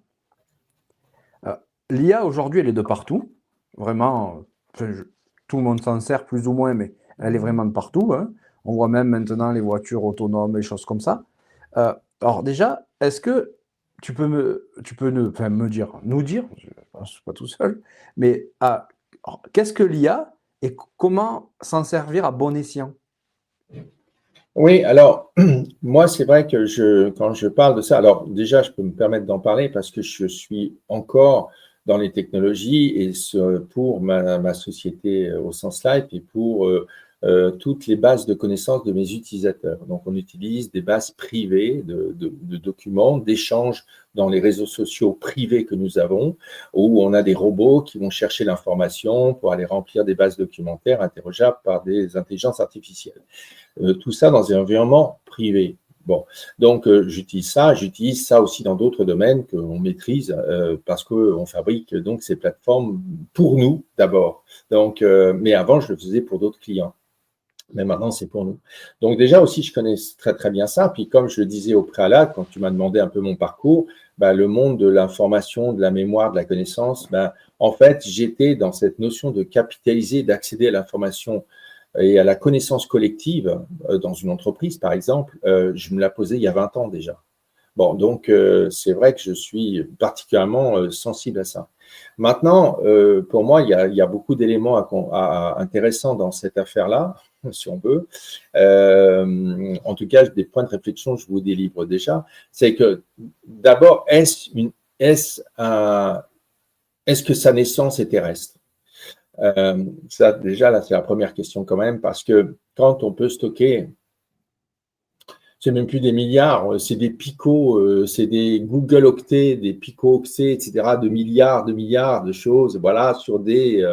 L'IA, aujourd'hui, elle est de partout. Vraiment, tout le monde s'en sert plus ou moins, mais elle est vraiment de partout, hein. On voit même maintenant les voitures autonomes, les choses comme ça. Alors déjà, est-ce que tu peux nous dire, je ne suis pas tout seul, mais qu'est-ce que l'IA et comment s'en servir à bon escient? Oui, alors, moi, c'est vrai que quand je parle de ça, alors déjà, je peux me permettre d'en parler parce que je suis encore dans les technologies et pour ma société au sens live et pour toutes les bases de connaissances de mes utilisateurs. Donc, on utilise des bases privées de documents, d'échanges dans les réseaux sociaux privés que nous avons, où on a des robots qui vont chercher l'information pour aller remplir des bases documentaires interrogeables par des intelligences artificielles. Tout ça dans un environnement privé. Bon, donc j'utilise ça aussi dans d'autres domaines qu'on maîtrise parce qu'on fabrique donc ces plateformes pour nous d'abord. Donc, mais avant, je le faisais pour d'autres clients. Mais maintenant, c'est pour nous. Donc déjà aussi, je connais très très bien ça. Puis comme je le disais au préalable, quand tu m'as demandé un peu mon parcours, le monde de l'information, de la mémoire, de la connaissance, en fait, j'étais dans cette notion de capitaliser, d'accéder à l'information et à la connaissance collective dans une entreprise, par exemple, je me la posais il y a 20 ans déjà. Bon, donc c'est vrai que je suis particulièrement sensible à ça. Maintenant, pour moi, il y a beaucoup d'éléments intéressants dans cette affaire-là, si on veut. En tout cas, des points de réflexion, je vous délivre déjà. C'est que d'abord, est-ce que sa naissance est terrestre? Ça, déjà, là, c'est la première question quand même, parce que quand on peut stocker, c'est même plus des milliards, c'est des picots, c'est des Google octets, des pico-octets, etc., de milliards de choses, voilà, sur du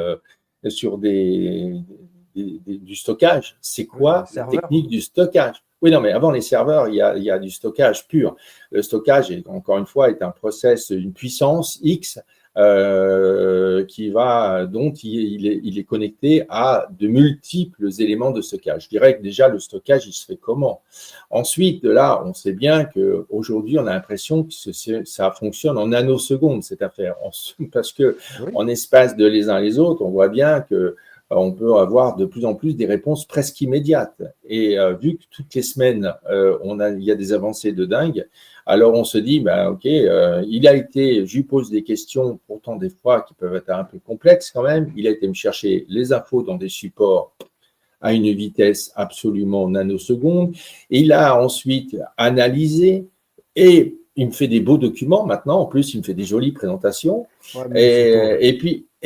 stockage. C'est quoi la technique du stockage? Oui, non, mais avant les serveurs, il y a du stockage pur. Le stockage, encore une fois, est un process, une puissance X dont il est connecté à de multiples éléments de stockage. Je dirais que déjà, le stockage, il se fait comment? Ensuite, de là, on sait bien qu'aujourd'hui, on a l'impression que ça fonctionne en nanosecondes, cette affaire. Parce que en espace de les uns les autres, on voit bien que on peut avoir de plus en plus des réponses presque immédiates. Et vu que toutes les semaines, il y a des avancées de dingue, alors on se dit, ok, je lui pose des questions, pourtant des fois qui peuvent être un peu complexes quand même. Il a été me chercher les infos dans des supports à une vitesse absolument nanoseconde. Et il a ensuite analysé et il me fait des beaux documents maintenant. En plus, il me fait des jolies présentations.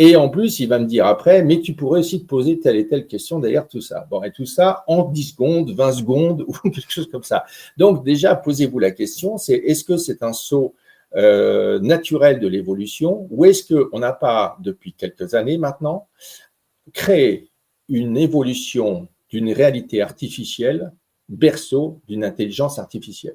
Et en plus, il va me dire après, mais tu pourrais aussi te poser telle et telle question derrière tout ça. Bon, et tout ça en 10 secondes, 20 secondes ou quelque chose comme ça. Donc, déjà, posez-vous la question, est-ce que c'est un saut naturel de l'évolution ou est-ce qu'on n'a pas, depuis quelques années maintenant, créé une évolution d'une réalité artificielle, berceau d'une intelligence artificielle?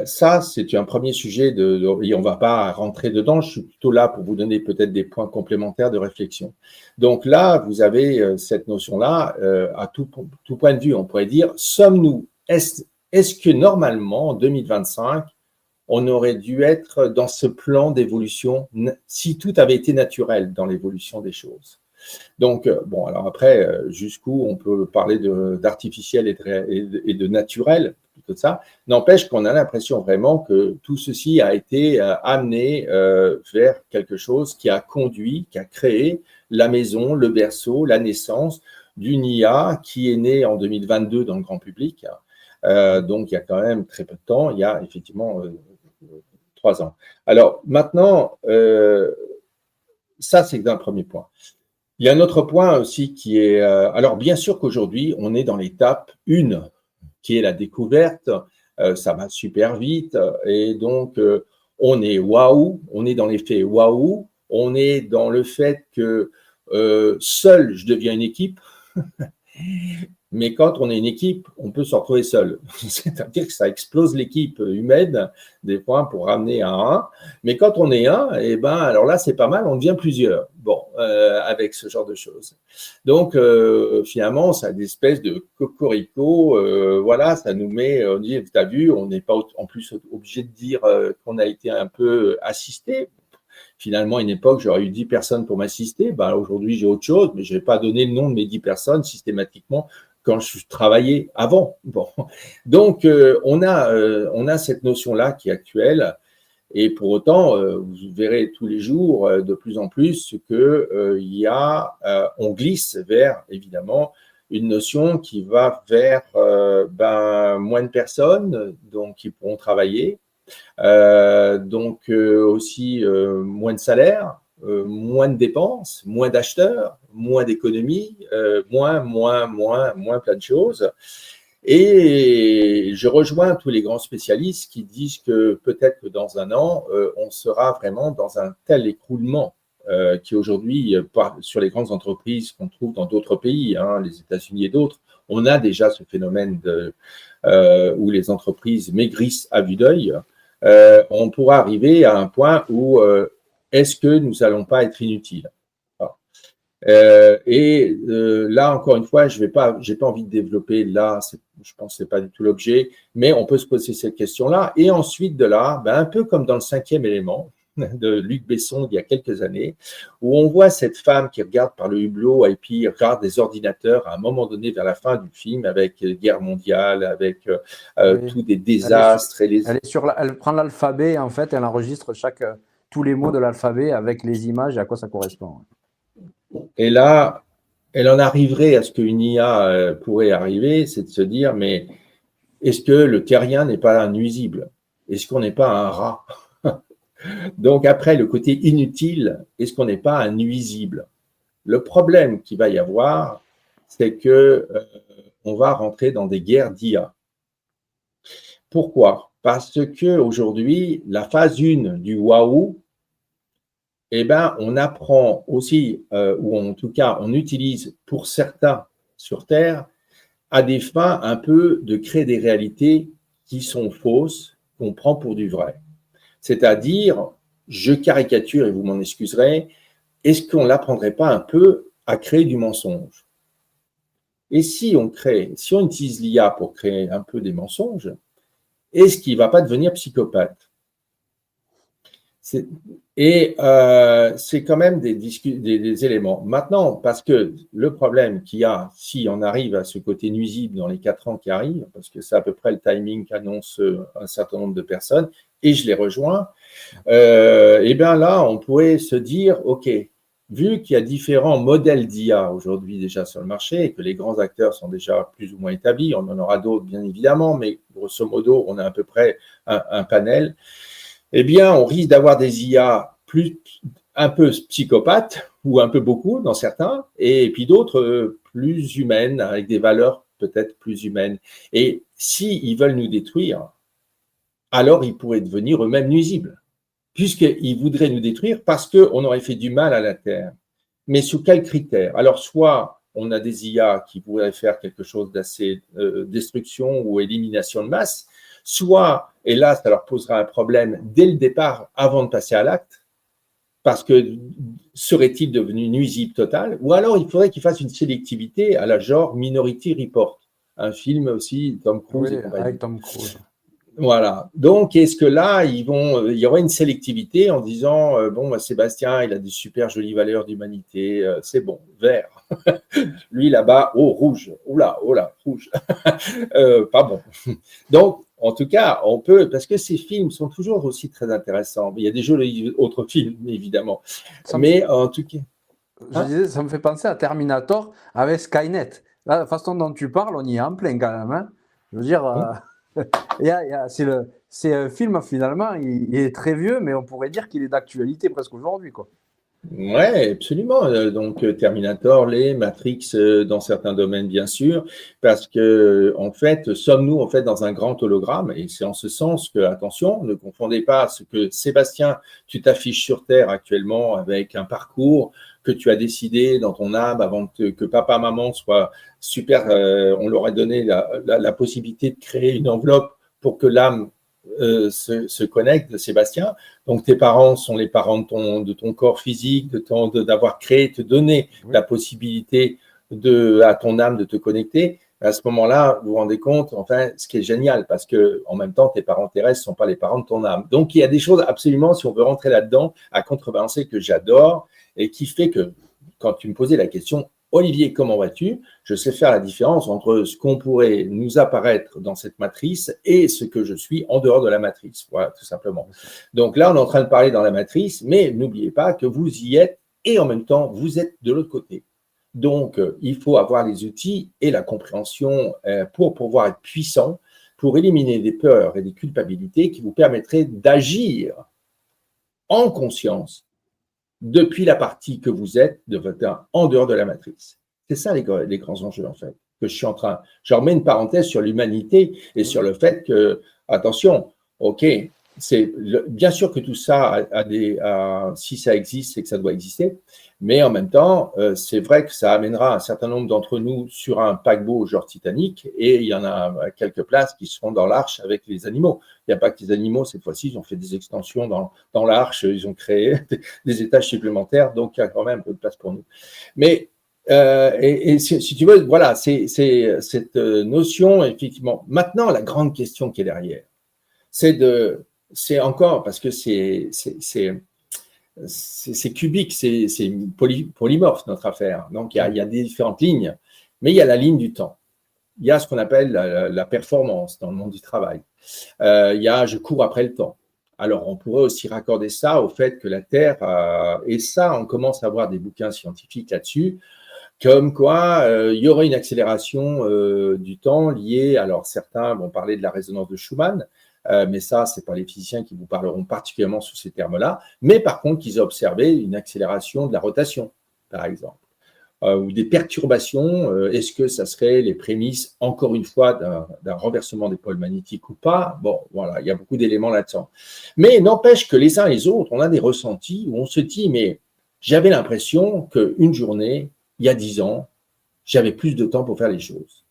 Ça, c'est un premier sujet et on ne va pas rentrer dedans. Je suis plutôt là pour vous donner peut-être des points complémentaires de réflexion. Donc là, vous avez cette notion-là à tout point de vue. On pourrait dire, est-ce que normalement, en 2025, on aurait dû être dans ce plan d'évolution si tout avait été naturel dans l'évolution des choses? Donc, bon, alors après, jusqu'où on peut parler d'artificiel et de naturel, tout ça, n'empêche qu'on a l'impression vraiment que tout ceci a été amené vers quelque chose qui a conduit, qui a créé la maison, le berceau, la naissance d'une IA qui est née en 2022 dans le grand public. Donc, il y a quand même très peu de temps, il y a effectivement 3 ans. Alors, maintenant, ça, c'est d'un premier point. Il y a un autre point aussi qui est… alors, bien sûr qu'aujourd'hui, on est dans l'étape 1, qui est la découverte. Ça va super vite. Et donc, on est waouh, on est dans l'effet waouh, on est dans le fait que seul, je deviens une équipe. Mais quand on est une équipe, on peut se retrouver seul. C'est-à-dire que ça explose l'équipe humaine, des fois, pour ramener à un. Mais quand on est un, eh ben, alors là, c'est pas mal, on devient plusieurs. Bon, avec ce genre de choses. Donc, finalement, ça a des espèces de cocorico. Voilà, ça nous met, on dit, tu as vu, on n'est pas en plus obligé de dire qu'on a été un peu assisté. Finalement, à une époque, j'aurais eu 10 personnes pour m'assister. Ben, aujourd'hui, j'ai autre chose, mais je ne vais pas donner le nom de mes 10 personnes systématiquement quand je travaillais avant. Bon. Donc, on a cette notion-là qui est actuelle. Et pour autant, vous verrez tous les jours de plus en plus on glisse vers, évidemment, une notion qui va vers moins de personnes donc, qui pourront travailler. Donc aussi moins de salaire, moins de dépenses, moins d'acheteurs, moins d'économies, moins plein de choses. Et je rejoins tous les grands spécialistes qui disent que peut-être que dans un an, on sera vraiment dans un tel écroulement qui aujourd'hui, sur les grandes entreprises qu'on trouve dans d'autres pays, hein, les États-Unis et d'autres, on a déjà ce phénomène où les entreprises maigrissent à vue d'œil. On pourra arriver à un point où est-ce que nous n'allons pas être inutiles? Là, encore une fois, j'ai pas envie de développer là, je pense que ce n'est pas du tout l'objet, mais on peut se poser cette question-là. Et ensuite de là, un peu comme dans le 5e élément de Luc Besson il y a quelques années, où on voit cette femme qui regarde par le hublot et puis regarde des ordinateurs à un moment donné vers la fin du film avec les guerres mondiales, avec tous des désastres. Elle prend l'alphabet, en fait, elle enregistre tous les mots de l'alphabet avec les images et à quoi ça correspond. Et là, elle en arriverait à ce qu'une IA pourrait arriver, c'est de se dire, mais est-ce que le terrien n'est pas un nuisible? Est-ce qu'on n'est pas un rat? Donc après, le côté inutile, est-ce qu'on n'est pas un nuisible? Le problème qu'il va y avoir, c'est que on va rentrer dans des guerres d'IA. Pourquoi? Parce qu'aujourd'hui, la phase 1 du waouh, eh ben, on apprend aussi, ou en tout cas, on utilise pour certains sur Terre, à des fins un peu de créer des réalités qui sont fausses, qu'on prend pour du vrai. C'est-à-dire, je caricature et vous m'en excuserez, est-ce qu'on ne l'apprendrait pas un peu à créer du mensonge? Et si on utilise l'IA pour créer un peu des mensonges, est-ce qu'il ne va pas devenir psychopathe? C'est quand même des éléments. Maintenant, parce que le problème qu'il y a, si on arrive à ce côté nuisible dans les 4 ans qui arrivent, parce que c'est à peu près le timing qu'annonce un certain nombre de personnes, et je les rejoins, et bien là, on pourrait se dire, OK, vu qu'il y a différents modèles d'IA aujourd'hui déjà sur le marché et que les grands acteurs sont déjà plus ou moins établis, on en aura d'autres bien évidemment, mais grosso modo, on a à peu près un panel. Eh bien, on risque d'avoir des IA un peu psychopathes ou un peu beaucoup dans certains, et puis d'autres plus humaines, avec des valeurs peut-être plus humaines. Et s'ils veulent nous détruire, alors ils pourraient devenir eux-mêmes nuisibles, puisqu'ils voudraient nous détruire parce qu'on aurait fait du mal à la Terre. Mais sous quels critères? Alors, soit on a des IA qui pourraient faire quelque chose d'assez destruction ou élimination de masse, soit, et là, ça leur posera un problème dès le départ, avant de passer à l'acte, parce que serait-il devenu nuisible total, ou alors il faudrait qu'ils fassent une sélectivité à la genre Minority Report, un film aussi, Tom Cruise et compagnie. Avec Tom Cruise. Voilà. Donc, est-ce que là, il y aura une sélectivité en disant, bon, Sébastien, il a des super jolies valeurs d'humanité, c'est bon, vert. Lui, là-bas, oh, rouge. Oula, rouge. Pas bon. Donc, en tout cas, on peut, parce que ces films sont toujours aussi très intéressants. Il y a des jolis autres films, évidemment. Mais en tout cas. Je disais, ça me fait penser à Terminator avec Skynet. Là, la façon dont tu parles, on y est en plein quand même. Hein. Je veux dire, c'est un film finalement, il est très vieux, mais on pourrait dire qu'il est d'actualité presque aujourd'hui, quoi. Ouais, absolument. Donc Terminator, les Matrix dans certains domaines bien sûr, parce que en fait, sommes-nous en fait dans un grand hologramme et c'est en ce sens que attention, ne confondez pas ce que Sébastien, tu t'affiches sur Terre actuellement avec un parcours que tu as décidé dans ton âme avant que papa maman soit super, on leur a donné la possibilité de créer une enveloppe pour que l'âme se connecte, Sébastien. Donc, tes parents sont les parents de ton corps physique, d'avoir créé, te donner la possibilité à ton âme de te connecter. À ce moment-là, vous vous rendez compte, enfin, ce qui est génial, parce que en même temps, tes parents terrestres ne sont pas les parents de ton âme. Donc, il y a des choses absolument, si on veut rentrer là-dedans, à contrebalancer que j'adore et qui fait que, quand tu me posais la question, Olivier, comment vas-tu? Je sais faire la différence entre ce qu'on pourrait nous apparaître dans cette matrice et ce que je suis en dehors de la matrice. Voilà, tout simplement. Donc là, on est en train de parler dans la matrice, mais n'oubliez pas que vous y êtes et en même temps, vous êtes de l'autre côté. Donc, il faut avoir les outils et la compréhension pour pouvoir être puissant, pour éliminer des peurs et des culpabilités qui vous permettraient d'agir en conscience depuis la partie que vous êtes en dehors de la matrice. C'est ça les grands enjeux, en fait, que je suis en train. Je remets une parenthèse sur l'humanité et sur le fait que, attention, OK, bien sûr que tout ça si ça existe, c'est que ça doit exister, mais en même temps, c'est vrai que ça amènera un certain nombre d'entre nous sur un paquebot genre Titanic et il y en a quelques places qui seront dans l'arche avec les animaux. Il n'y a pas que les animaux, cette fois-ci, ils ont fait des extensions dans l'arche, ils ont créé des étages supplémentaires, donc il y a quand même un peu de place pour nous. Mais si tu veux, voilà, c'est cette notion, effectivement. Maintenant, la grande question qui est derrière, c'est encore, parce que c'est cubique, c'est polymorphe notre affaire. Donc il y a des différentes lignes, mais il y a la ligne du temps. Il y a ce qu'on appelle la performance dans le monde du travail. Il y a je cours après le temps. Alors, on pourrait aussi raccorder ça au fait que la Terre, et ça, on commence à avoir des bouquins scientifiques là-dessus, comme quoi il y aurait une accélération du temps liée, alors certains vont parler de la résonance de Schumann, mais ça, ce n'est pas les physiciens qui vous parleront particulièrement sous ces termes-là, mais par contre, qu'ils aient observé une accélération de la rotation, par exemple. Ou des perturbations, est-ce que ça serait les prémices, encore une fois, d'un renversement des pôles magnétiques ou pas? Bon, voilà, il y a beaucoup d'éléments là-dedans. Mais n'empêche que les uns et les autres, on a des ressentis où on se dit, mais j'avais l'impression qu'une journée, il y a 10 ans, j'avais plus de temps pour faire les choses.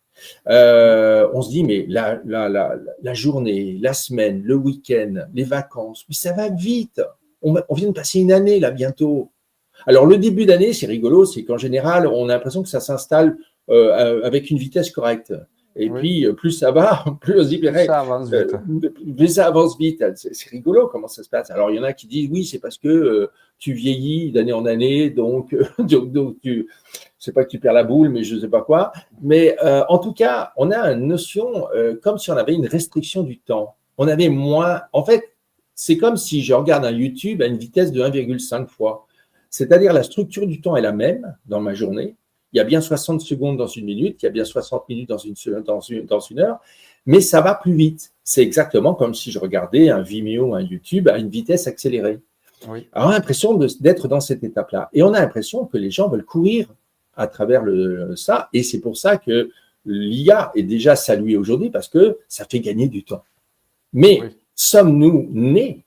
On se dit, mais la journée, la semaine, le week-end, les vacances, mais ça va vite. on vient de passer une année là bientôt. Alors le début d'année, c'est rigolo, c'est qu'en général, on a l'impression que ça s'installe avec une vitesse correcte. Et puis, plus ça va, plus on se dit, ça avance vite. Plus ça avance vite. C'est rigolo comment ça se passe. Alors, il y en a qui disent, oui, c'est parce que tu vieillis d'année en année, donc tu, c'est pas que tu perds la boule, mais je sais pas quoi. Mais en tout cas, on a une notion comme si on avait une restriction du temps. On avait moins. En fait, c'est comme si je regarde un YouTube à une vitesse de 1,5 fois. C'est-à-dire la structure du temps est la même dans ma journée. Il y a bien 60 secondes dans une minute, il y a bien 60 minutes dans une heure, mais ça va plus vite. C'est exactement comme si je regardais un Vimeo, un YouTube à une vitesse accélérée. Oui. Alors, on a l'impression d'être dans cette étape-là. Et on a l'impression que les gens veulent courir à travers ça. Et c'est pour ça que l'IA est déjà saluée aujourd'hui parce que ça fait gagner du temps. Mais sommes-nous nés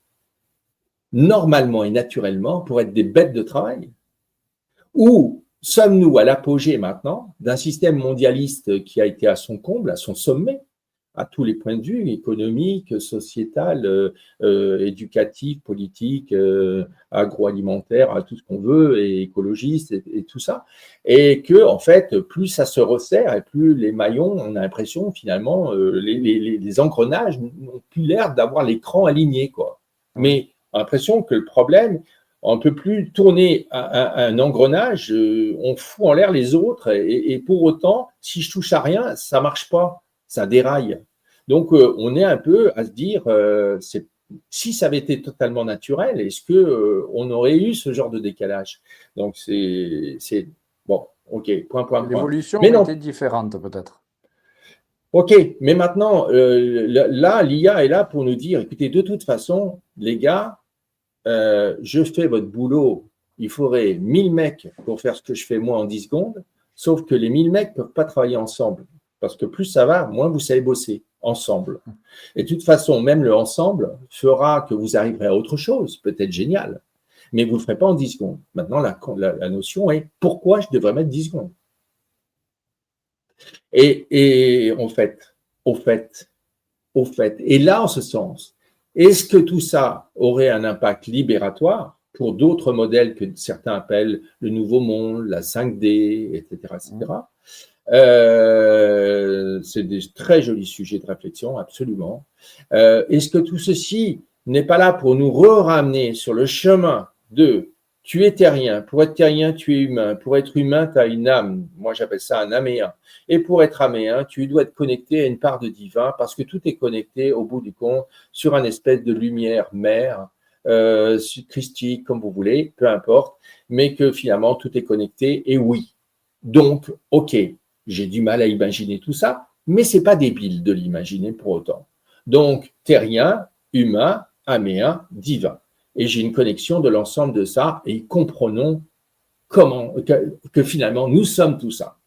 normalement et naturellement pour être des bêtes de travail? Ou sommes-nous à l'apogée maintenant d'un système mondialiste qui a été à son comble, à son sommet, à tous les points de vue, économique, sociétal, éducatif, politique, agroalimentaire, à tout ce qu'on veut, et écologiste, et tout ça. Et que, en fait, plus ça se resserre et plus les maillons, on a l'impression, finalement, les engrenages n'ont plus l'air d'avoir l'écran aligné, quoi. Mais on a l'impression que le problème, on ne peut plus tourner un engrenage, on fout en l'air les autres, et pour autant, si je touche à rien, ça ne marche pas, ça déraille. Donc, on est un peu à se dire, si ça avait été totalement naturel, est-ce qu'on aurait eu ce genre de décalage? Donc, c'est bon, ok, point. L'évolution était différente peut-être. Ok, mais maintenant, là, l'IA est là pour nous dire, écoutez, de toute façon, les gars, je fais votre boulot, il faudrait 1000 mecs pour faire ce que je fais moi en 10 secondes, sauf que les 1000 mecs ne peuvent pas travailler ensemble, parce que plus ça va, moins vous savez bosser ensemble. Et de toute façon, même le ensemble fera que vous arriverez à autre chose, peut-être génial, mais vous ne le ferez pas en 10 secondes. Maintenant, la notion est, pourquoi je devrais mettre 10 secondes? Et au fait, et là, en ce sens, est-ce que tout ça aurait un impact libératoire pour d'autres modèles que certains appellent le nouveau monde, la 5D, etc., etc. C'est des très jolis sujets de réflexion, absolument. Est-ce que tout ceci n'est pas là pour nous ramener sur le chemin de tu es terrien, pour être terrien, tu es humain, pour être humain, tu as une âme, moi j'appelle ça un améen, et pour être améen, tu dois être connecté à une part de divin, parce que tout est connecté, au bout du compte, sur un espèce de lumière mère, christique, comme vous voulez, peu importe, mais que finalement tout est connecté, et oui. Donc, ok, j'ai du mal à imaginer tout ça, mais c'est pas débile de l'imaginer pour autant. Donc, terrien, humain, améen, divin. Et j'ai une connexion de l'ensemble de ça, et comprenons que finalement, nous sommes tout ça.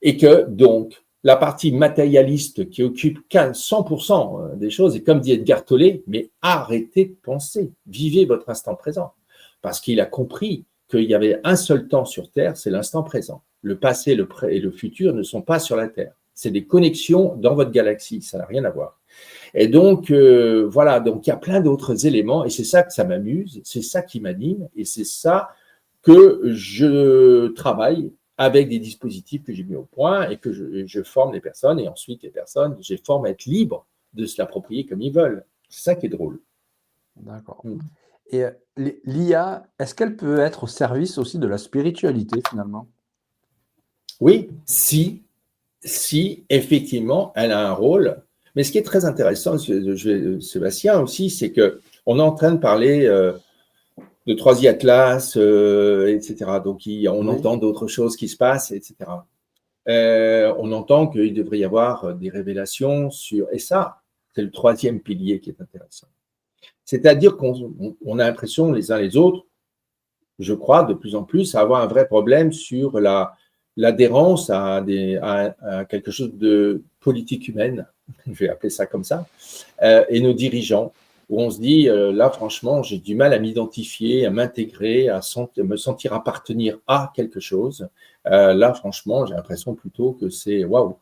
Et que donc, la partie matérialiste qui occupe 100% des choses, et comme dit Edgar Tolle, mais arrêtez de penser, vivez votre instant présent. Parce qu'il a compris qu'il y avait un seul temps sur Terre, c'est l'instant présent. Le passé, le pré et le futur ne sont pas sur la Terre. C'est des connexions dans votre galaxie, ça n'a rien à voir. Et donc, voilà, donc il y a plein d'autres éléments, et c'est ça que ça m'amuse, c'est ça qui m'anime, et c'est ça que je travaille avec des dispositifs que j'ai mis au point et que je forme les personnes, et ensuite les personnes, je les forme à être libres de se l'approprier comme ils veulent. C'est ça qui est drôle. D'accord. Et l'IA, est-ce qu'elle peut être au service aussi de la spiritualité finalement? Oui, si effectivement elle a un rôle. Mais ce qui est très intéressant, Sébastien aussi, c'est qu'on est en train de parler de 3i Atlas, etc. Donc, on entend d'autres choses qui se passent, etc. On entend qu'il devrait y avoir des révélations sur… Et ça, c'est le troisième pilier qui est intéressant. C'est-à-dire qu'on a l'impression, les uns les autres, je crois, de plus en plus, à avoir un vrai problème sur l'adhérence à quelque chose de politique humaine, je vais appeler ça comme ça, et nos dirigeants, où on se dit, là, franchement, j'ai du mal à m'identifier, à m'intégrer, à me sentir appartenir à quelque chose. Là, franchement, j'ai l'impression plutôt que c'est waouh.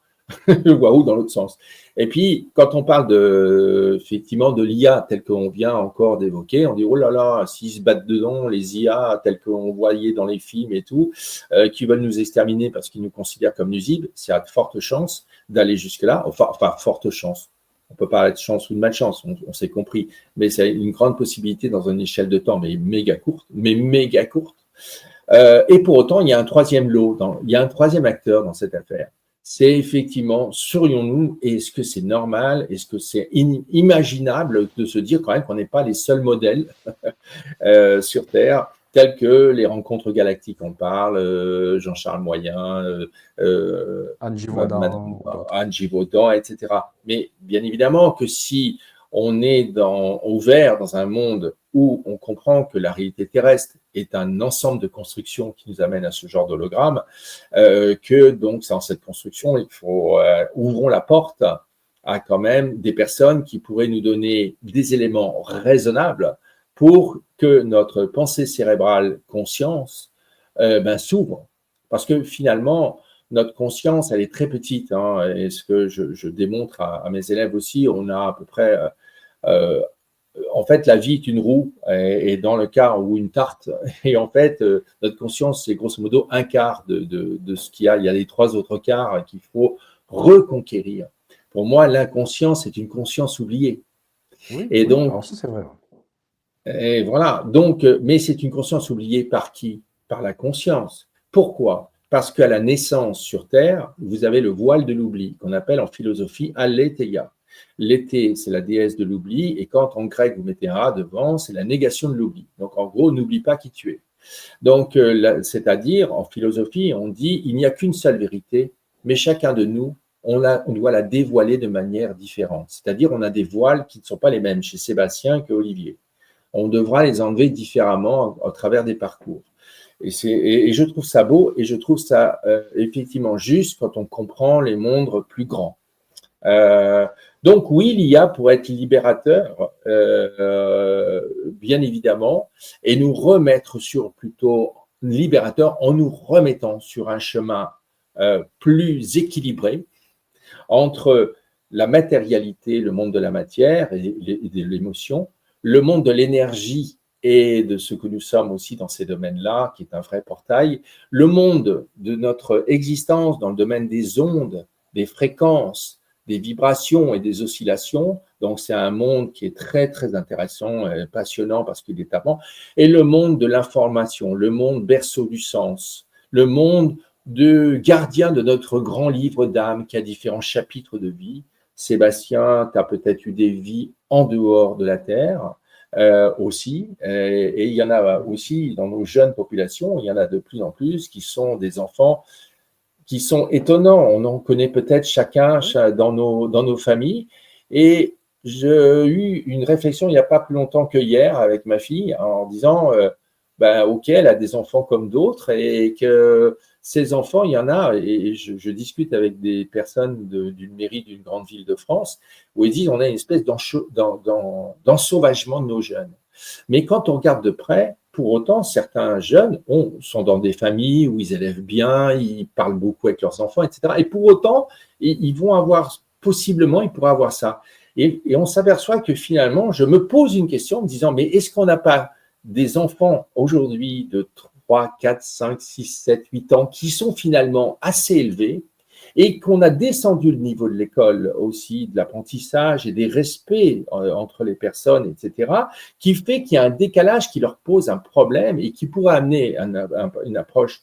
Waouh, dans l'autre sens. Et puis, quand on parle effectivement de l'IA tel qu'on vient encore d'évoquer, on dit, oh là là, s'ils se battent dedans, les IA tels qu'on voyait dans les films et tout, qui veulent nous exterminer parce qu'ils nous considèrent comme nuisibles, c'est à de fortes chances d'aller jusque-là. Enfin, forte chance. On peut parler de chance ou de malchance, on s'est compris. Mais c'est une grande possibilité dans une échelle de temps, mais méga courte. Et pour autant, il y a un troisième lot, il y a un troisième acteur dans cette affaire. C'est effectivement, serions-nous, est-ce que c'est normal, est-ce que c'est imaginable de se dire quand même qu'on n'est pas les seuls modèles sur Terre, tels que les rencontres galactiques, on parle, Jean-Charles Moyen, Angie Vaudan, Anne Givaudan, etc. Mais bien évidemment que si on est ouvert dans un monde où on comprend que la réalité terrestre est un ensemble de constructions qui nous amène à ce genre d'hologramme, que donc dans cette construction, il faut ouvrons la porte à quand même des personnes qui pourraient nous donner des éléments raisonnables pour que notre pensée cérébrale conscience s'ouvre. Parce que finalement, notre conscience, elle est très petite. Hein, et ce que je démontre à mes élèves aussi, on a à peu près en fait, la vie est une roue et dans le quart ou une tarte. Et en fait, notre conscience, c'est grosso modo un quart de ce qu'il y a. Il y a les trois autres quarts qu'il faut reconquérir. Pour moi, l'inconscience est une conscience oubliée. Oui, et donc, alors ça, c'est vrai. Et voilà. Donc, mais c'est une conscience oubliée par qui? Par la conscience. Pourquoi? Parce qu'à la naissance sur Terre, vous avez le voile de l'oubli, qu'on appelle en philosophie aletheia. L'été, c'est la déesse de l'oubli, et quand en grec vous mettez un A devant, c'est la négation de l'oubli. Donc en gros, n'oublie pas qui tu es. Donc, c'est-à-dire, en philosophie, on dit, il n'y a qu'une seule vérité, mais chacun de nous, on doit la dévoiler de manière différente. C'est-à-dire, on a des voiles qui ne sont pas les mêmes chez Sébastien qu'Olivier. On devra les enlever différemment à travers des parcours. Et je trouve ça beau, et je trouve ça effectivement juste quand on comprend les mondes plus grands. Donc oui, l'IA pourrait être libérateur, bien évidemment, et nous remettre plutôt libérateur en nous remettant sur un chemin plus équilibré entre la matérialité, le monde de la matière et de l'émotion, le monde de l'énergie et de ce que nous sommes aussi dans ces domaines-là, qui est un vrai portail, le monde de notre existence dans le domaine des ondes, des fréquences, des vibrations et des oscillations. Donc, c'est un monde qui est très, très intéressant, passionnant parce qu'il est avant. Et le monde de l'information, le monde berceau du sens, le monde de gardien de notre grand livre d'âme qui a différents chapitres de vie. Sébastien, tu as peut-être eu des vies en dehors de la Terre aussi. Et il y en a aussi dans nos jeunes populations, il y en a de plus en plus qui sont des enfants qui sont étonnants. On en connaît peut-être chacun dans nos familles. Et j'ai eu une réflexion il n'y a pas plus longtemps que hier avec ma fille en disant ok, elle a des enfants comme d'autres et que ces enfants, il y en a, et je discute avec des personnes d'une mairie d'une grande ville de France où ils disent on a une espèce d'ensauvagement de nos jeunes. Mais quand on regarde de près, pour autant, certains jeunes sont dans des familles où ils élèvent bien, ils parlent beaucoup avec leurs enfants, etc. Et pour autant, ils vont avoir, possiblement, ils pourraient avoir ça. Et on s'aperçoit que finalement, je me pose une question en me disant, mais est-ce qu'on n'a pas des enfants aujourd'hui de 3, 4, 5, 6, 7, 8 ans qui sont finalement assez élevés et qu'on a descendu le niveau de l'école aussi, de l'apprentissage et des respects entre les personnes, etc., qui fait qu'il y a un décalage qui leur pose un problème et qui pourrait amener une approche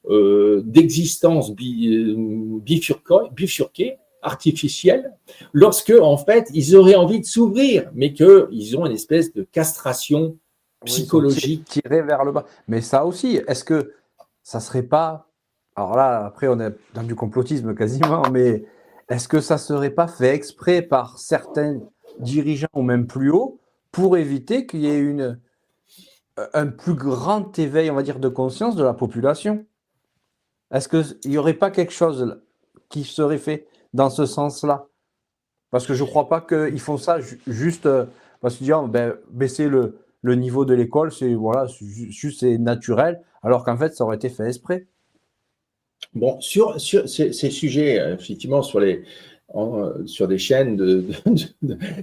d'existence bifurquée, artificielle, lorsque, en fait, ils auraient envie de s'ouvrir, mais qu'ils ont une espèce de castration psychologique. Tiré vers le bas. Mais ça aussi, est-ce que ça serait pas... Alors là, après, on est dans du complotisme quasiment, mais est-ce que ça serait pas fait exprès par certains dirigeants ou même plus haut pour éviter qu'il y ait un plus grand éveil, on va dire, de conscience de la population? Est-ce qu'il n'y aurait pas quelque chose qui serait fait dans ce sens-là? Parce que je ne crois pas qu'ils font ça juste parce qu'ils disent baisser le niveau de l'école, c'est naturel, alors qu'en fait, ça aurait été fait exprès. Bon, sur ces sujets, effectivement, sur des chaînes,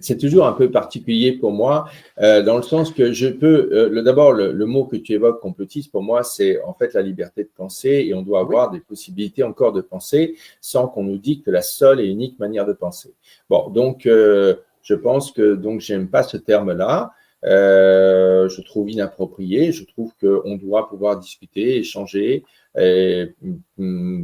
c'est toujours un peu particulier pour moi, dans le sens que je peux, d'abord, le mot que tu évoques, complotiste, pour moi, c'est en fait la liberté de penser, et on doit Oui. avoir des possibilités encore de penser sans qu'on nous dicte la seule et unique manière de penser. Bon, donc, je pense que donc j'aime pas ce terme-là. Je trouve inapproprié. Je trouve qu'on doit pouvoir discuter, échanger, et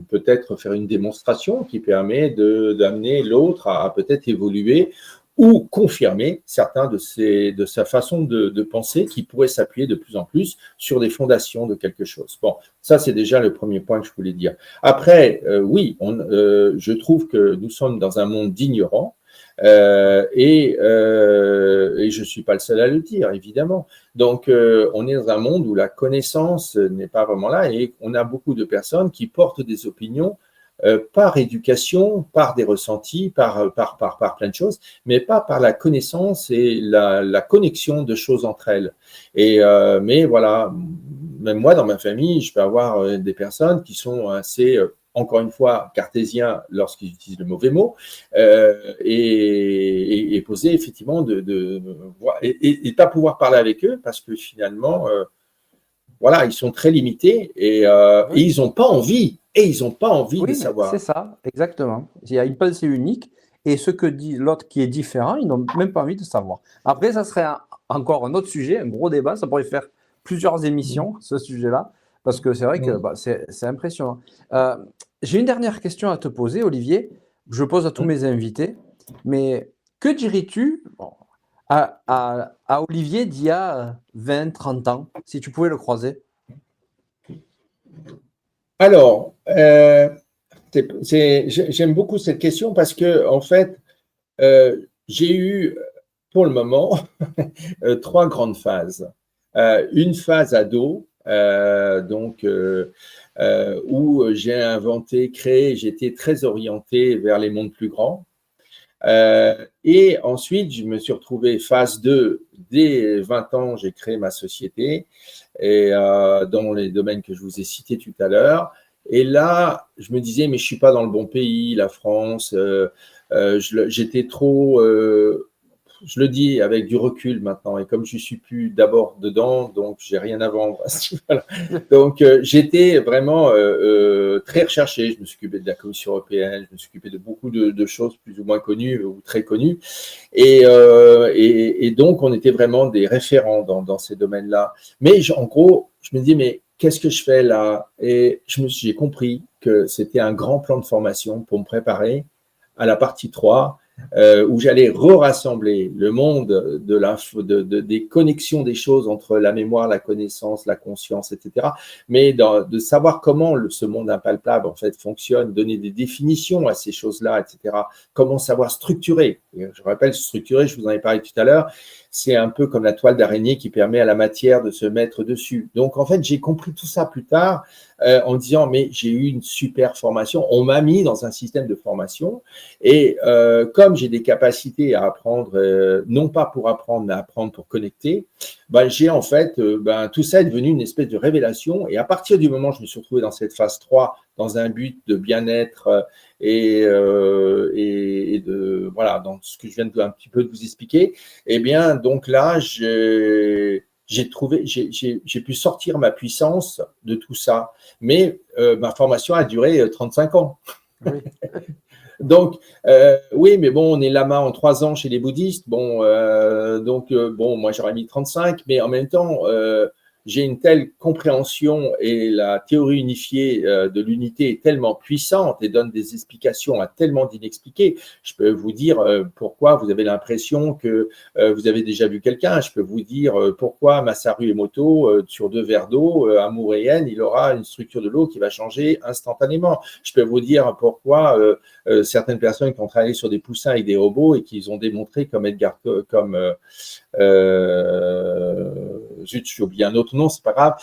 peut-être faire une démonstration qui permet d'amener l'autre à peut-être évoluer ou confirmer certains de sa façon de penser qui pourrait s'appuyer de plus en plus sur des fondations de quelque chose. Bon, ça c'est déjà le premier point que je voulais dire. Après, oui, je trouve que nous sommes dans un monde d'ignorants. Et je ne suis pas le seul à le dire, évidemment. Donc, on est dans un monde où la connaissance n'est pas vraiment là et on a beaucoup de personnes qui portent des opinions par éducation, par des ressentis, par plein de choses, mais pas par la connaissance et la connexion de choses entre elles. Et, mais voilà, même moi, dans ma famille, je peux avoir des personnes qui sont assez encore une fois, cartésiens lorsqu'ils utilisent le mauvais mot, et poser effectivement et pas pouvoir parler avec eux parce que finalement, voilà, ils sont très limités et Oui. ils n'ont pas envie, de Oui, mais c'est savoir. ça, exactement. Il y a une pensée unique et ce que dit l'autre qui est différent, ils n'ont même pas envie de savoir. Après, ça serait encore un autre sujet, un gros débat. Ça pourrait faire plusieurs émissions, ce sujet-là, parce que c'est vrai que Mm. bah, c'est impressionnant. Euh, j'ai une dernière question à te poser, Olivier. Je pose à tous mes invités, mais que dirais-tu à Olivier d'il y a 20, 30 ans, si tu pouvais le croiser? Alors, j'aime beaucoup cette question parce que en fait, j'ai eu pour le moment trois grandes phases. Une phase ado, où j'ai inventé, créé, j'étais très orienté vers les mondes plus grands. Et ensuite, je me suis retrouvé phase 2. Dès 20 ans, j'ai créé ma société et dans les domaines que je vous ai cités tout à l'heure. Et là, je me disais, mais je suis pas dans le bon pays, la France. J'étais trop, je le dis avec du recul maintenant, et comme je suis plus d'abord dedans, donc j'ai rien à vendre. Voilà. Donc j'étais vraiment très recherché. Je me suis occupé de la Commission européenne, je me suis occupé de beaucoup de choses plus ou moins connues ou très connues, et donc on était vraiment des référents dans ces domaines-là. Mais en gros, je me dis, mais qu'est-ce que je fais là? Et j'ai compris que c'était un grand plan de formation pour me préparer à la partie 3, où j'allais rassembler le monde des connexions des choses entre la mémoire, la connaissance, la conscience, etc. Mais de savoir comment ce monde impalpable en fait fonctionne, donner des définitions à ces choses-là, etc. Comment savoir structurer. Et je rappelle, structurer, je vous en ai parlé tout à l'heure, c'est un peu comme la toile d'araignée qui permet à la matière de se mettre dessus. Donc en fait, j'ai compris tout ça plus tard en disant, mais j'ai eu une super formation, on m'a mis dans un système de formation, et comme j'ai des capacités à apprendre, non pas pour apprendre, mais apprendre pour connecter, ben, j'ai en fait, tout ça est devenu une espèce de révélation, et à partir du moment où je me suis retrouvé dans cette phase 3, dans un but de bien-être et de, voilà, dans ce que je viens de un petit peu de vous expliquer, eh bien, donc là, j'ai pu sortir ma puissance de tout ça. Mais ma formation a duré 35 ans. Oui. Donc, oui, mais bon, on est lama en 3 ans chez les bouddhistes. Bon, bon, moi j'aurais mis 35, mais en même temps, j'ai une telle compréhension et la théorie unifiée de l'unité est tellement puissante et donne des explications à tellement d'inexpliqués. Je peux vous dire pourquoi vous avez l'impression que vous avez déjà vu quelqu'un. Je peux vous dire pourquoi Masaru Emoto, sur 2 verres d'eau, amour et haine, il aura une structure de l'eau qui va changer instantanément. Je peux vous dire pourquoi certaines personnes qui ont travaillé sur des poussins avec des robots et qui ont démontré comme zut, j'ai oublié un autre nom, c'est pas grave,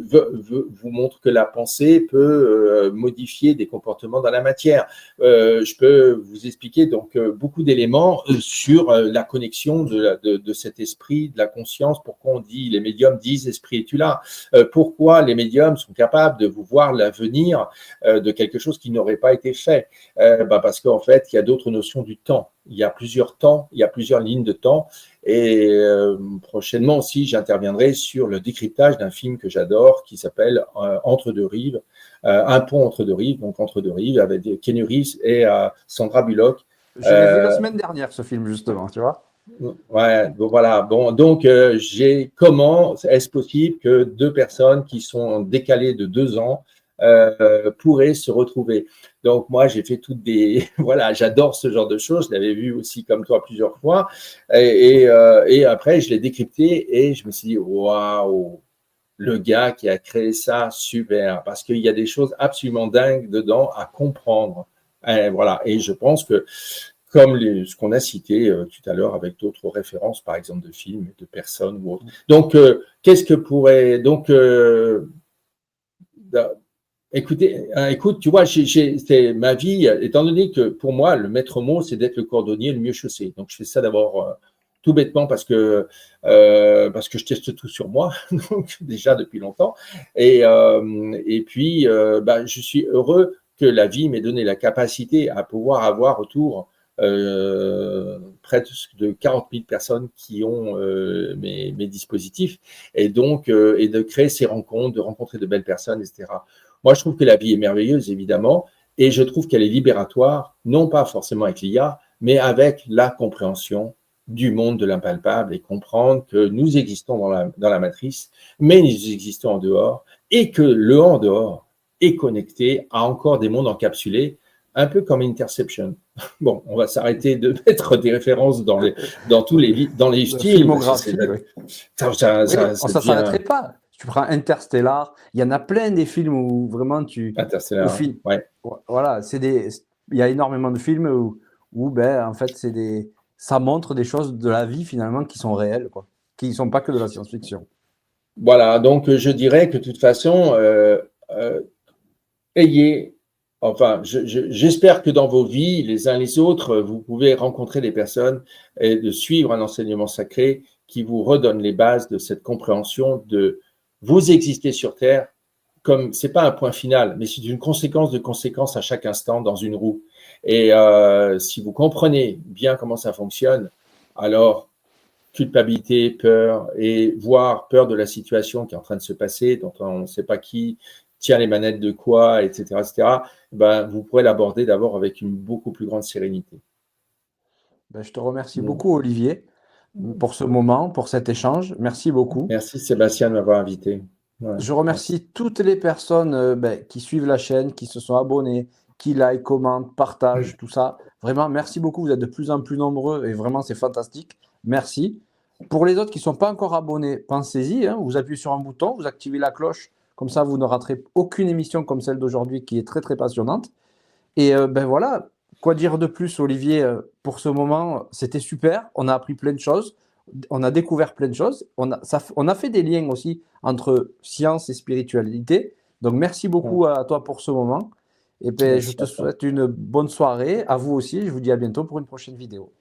vous montre que la pensée peut modifier des comportements dans la matière. Je peux vous expliquer donc beaucoup d'éléments sur la connexion de cet esprit, de la conscience, pourquoi on dit, les médiums disent esprit es-tu là, pourquoi les médiums sont capables de vous voir l'avenir de quelque chose qui n'aurait pas été fait. Parce qu'en fait, il y a d'autres notions du temps. Il y a plusieurs temps, il y a plusieurs lignes de temps. Et prochainement aussi, j'interviendrai sur le décryptage d'un film que j'adore qui s'appelle Entre deux rives, un pont entre deux rives, donc Entre deux rives, avec Keanu Reeves et Sandra Bullock. Je l'ai vu la semaine dernière, ce film, justement, tu vois. Ouais, bon, voilà. Bon, donc, comment est-ce possible que deux personnes qui sont décalées de 2 ans pourraient se retrouver? Donc, moi, j'ai fait toutes des… Voilà, j'adore ce genre de choses. Je l'avais vu aussi comme toi plusieurs fois. Et après, je l'ai décrypté et je me suis dit, waouh, le gars qui a créé ça, super. Parce qu'il y a des choses absolument dingues dedans à comprendre. Et voilà. Et je pense que comme ce qu'on a cité tout à l'heure avec d'autres références, par exemple de films, de personnes ou autres. Donc, qu'est-ce que pourrait… Donc, écoute, tu vois, c'est ma vie, étant donné que pour moi, le maître mot, c'est d'être le cordonnier le mieux chaussé. Donc, je fais ça d'abord tout bêtement parce que je teste tout sur moi, donc déjà depuis longtemps. Et puis, je suis heureux que la vie m'ait donné la capacité à pouvoir avoir autour près de 40 000 personnes qui ont mes dispositifs et donc et de créer ces rencontres, de rencontrer de belles personnes, etc. Moi, je trouve que la vie est merveilleuse, évidemment, et je trouve qu'elle est libératoire, non pas forcément avec l'IA, mais avec la compréhension du monde de l'impalpable et comprendre que nous existons dans la matrice, mais nous existons en dehors et que le en dehors est connecté à encore des mondes encapsulés, un peu comme Interception. Bon, on va s'arrêter de mettre des références dans tous les styles. Filmographie, oui. On ne s'arrêterait pas. Tu prends Interstellar, il y en a plein des films où vraiment Interstellar, ouais. Voilà, il y a énormément de films où en fait, ça montre des choses de la vie finalement qui sont réelles, quoi, qui ne sont pas que de la science-fiction. Voilà, donc je dirais que de toute façon, j'espère que dans vos vies, les uns les autres, vous pouvez rencontrer des personnes et de suivre un enseignement sacré qui vous redonne les bases de cette compréhension de vous exister sur Terre comme, c'est pas un point final, mais c'est une conséquence de conséquences à chaque instant dans une roue. Et si vous comprenez bien comment ça fonctionne, alors culpabilité, peur, et voire peur de la situation qui est en train de se passer, dont on ne sait pas qui tient les manettes de quoi, etc., vous pourrez l'aborder d'abord avec une beaucoup plus grande sérénité. Je te remercie beaucoup, Olivier, pour ce moment, pour cet échange. Merci beaucoup. Merci, Sébastien, de m'avoir invité. Ouais, je remercie toutes les personnes qui suivent la chaîne, qui se sont abonnées, qui like, commentent, partagent, tout ça. Vraiment, merci beaucoup. Vous êtes de plus en plus nombreux et vraiment, c'est fantastique. Merci. Pour les autres qui ne sont pas encore abonnés, pensez-y. Vous appuyez sur un bouton, vous activez la cloche. Comme ça, vous ne raterez aucune émission comme celle d'aujourd'hui qui est très, très passionnante. Et voilà, quoi dire de plus, Olivier, pour ce moment, c'était super. On a appris plein de choses. On a découvert plein de choses. On a fait des liens aussi entre science et spiritualité. Donc, merci beaucoup à toi pour ce moment. Et je te souhaite une bonne soirée. À vous aussi. Je vous dis à bientôt pour une prochaine vidéo.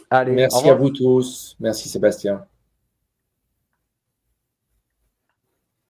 Allez, merci à vous tous. Merci, Sébastien.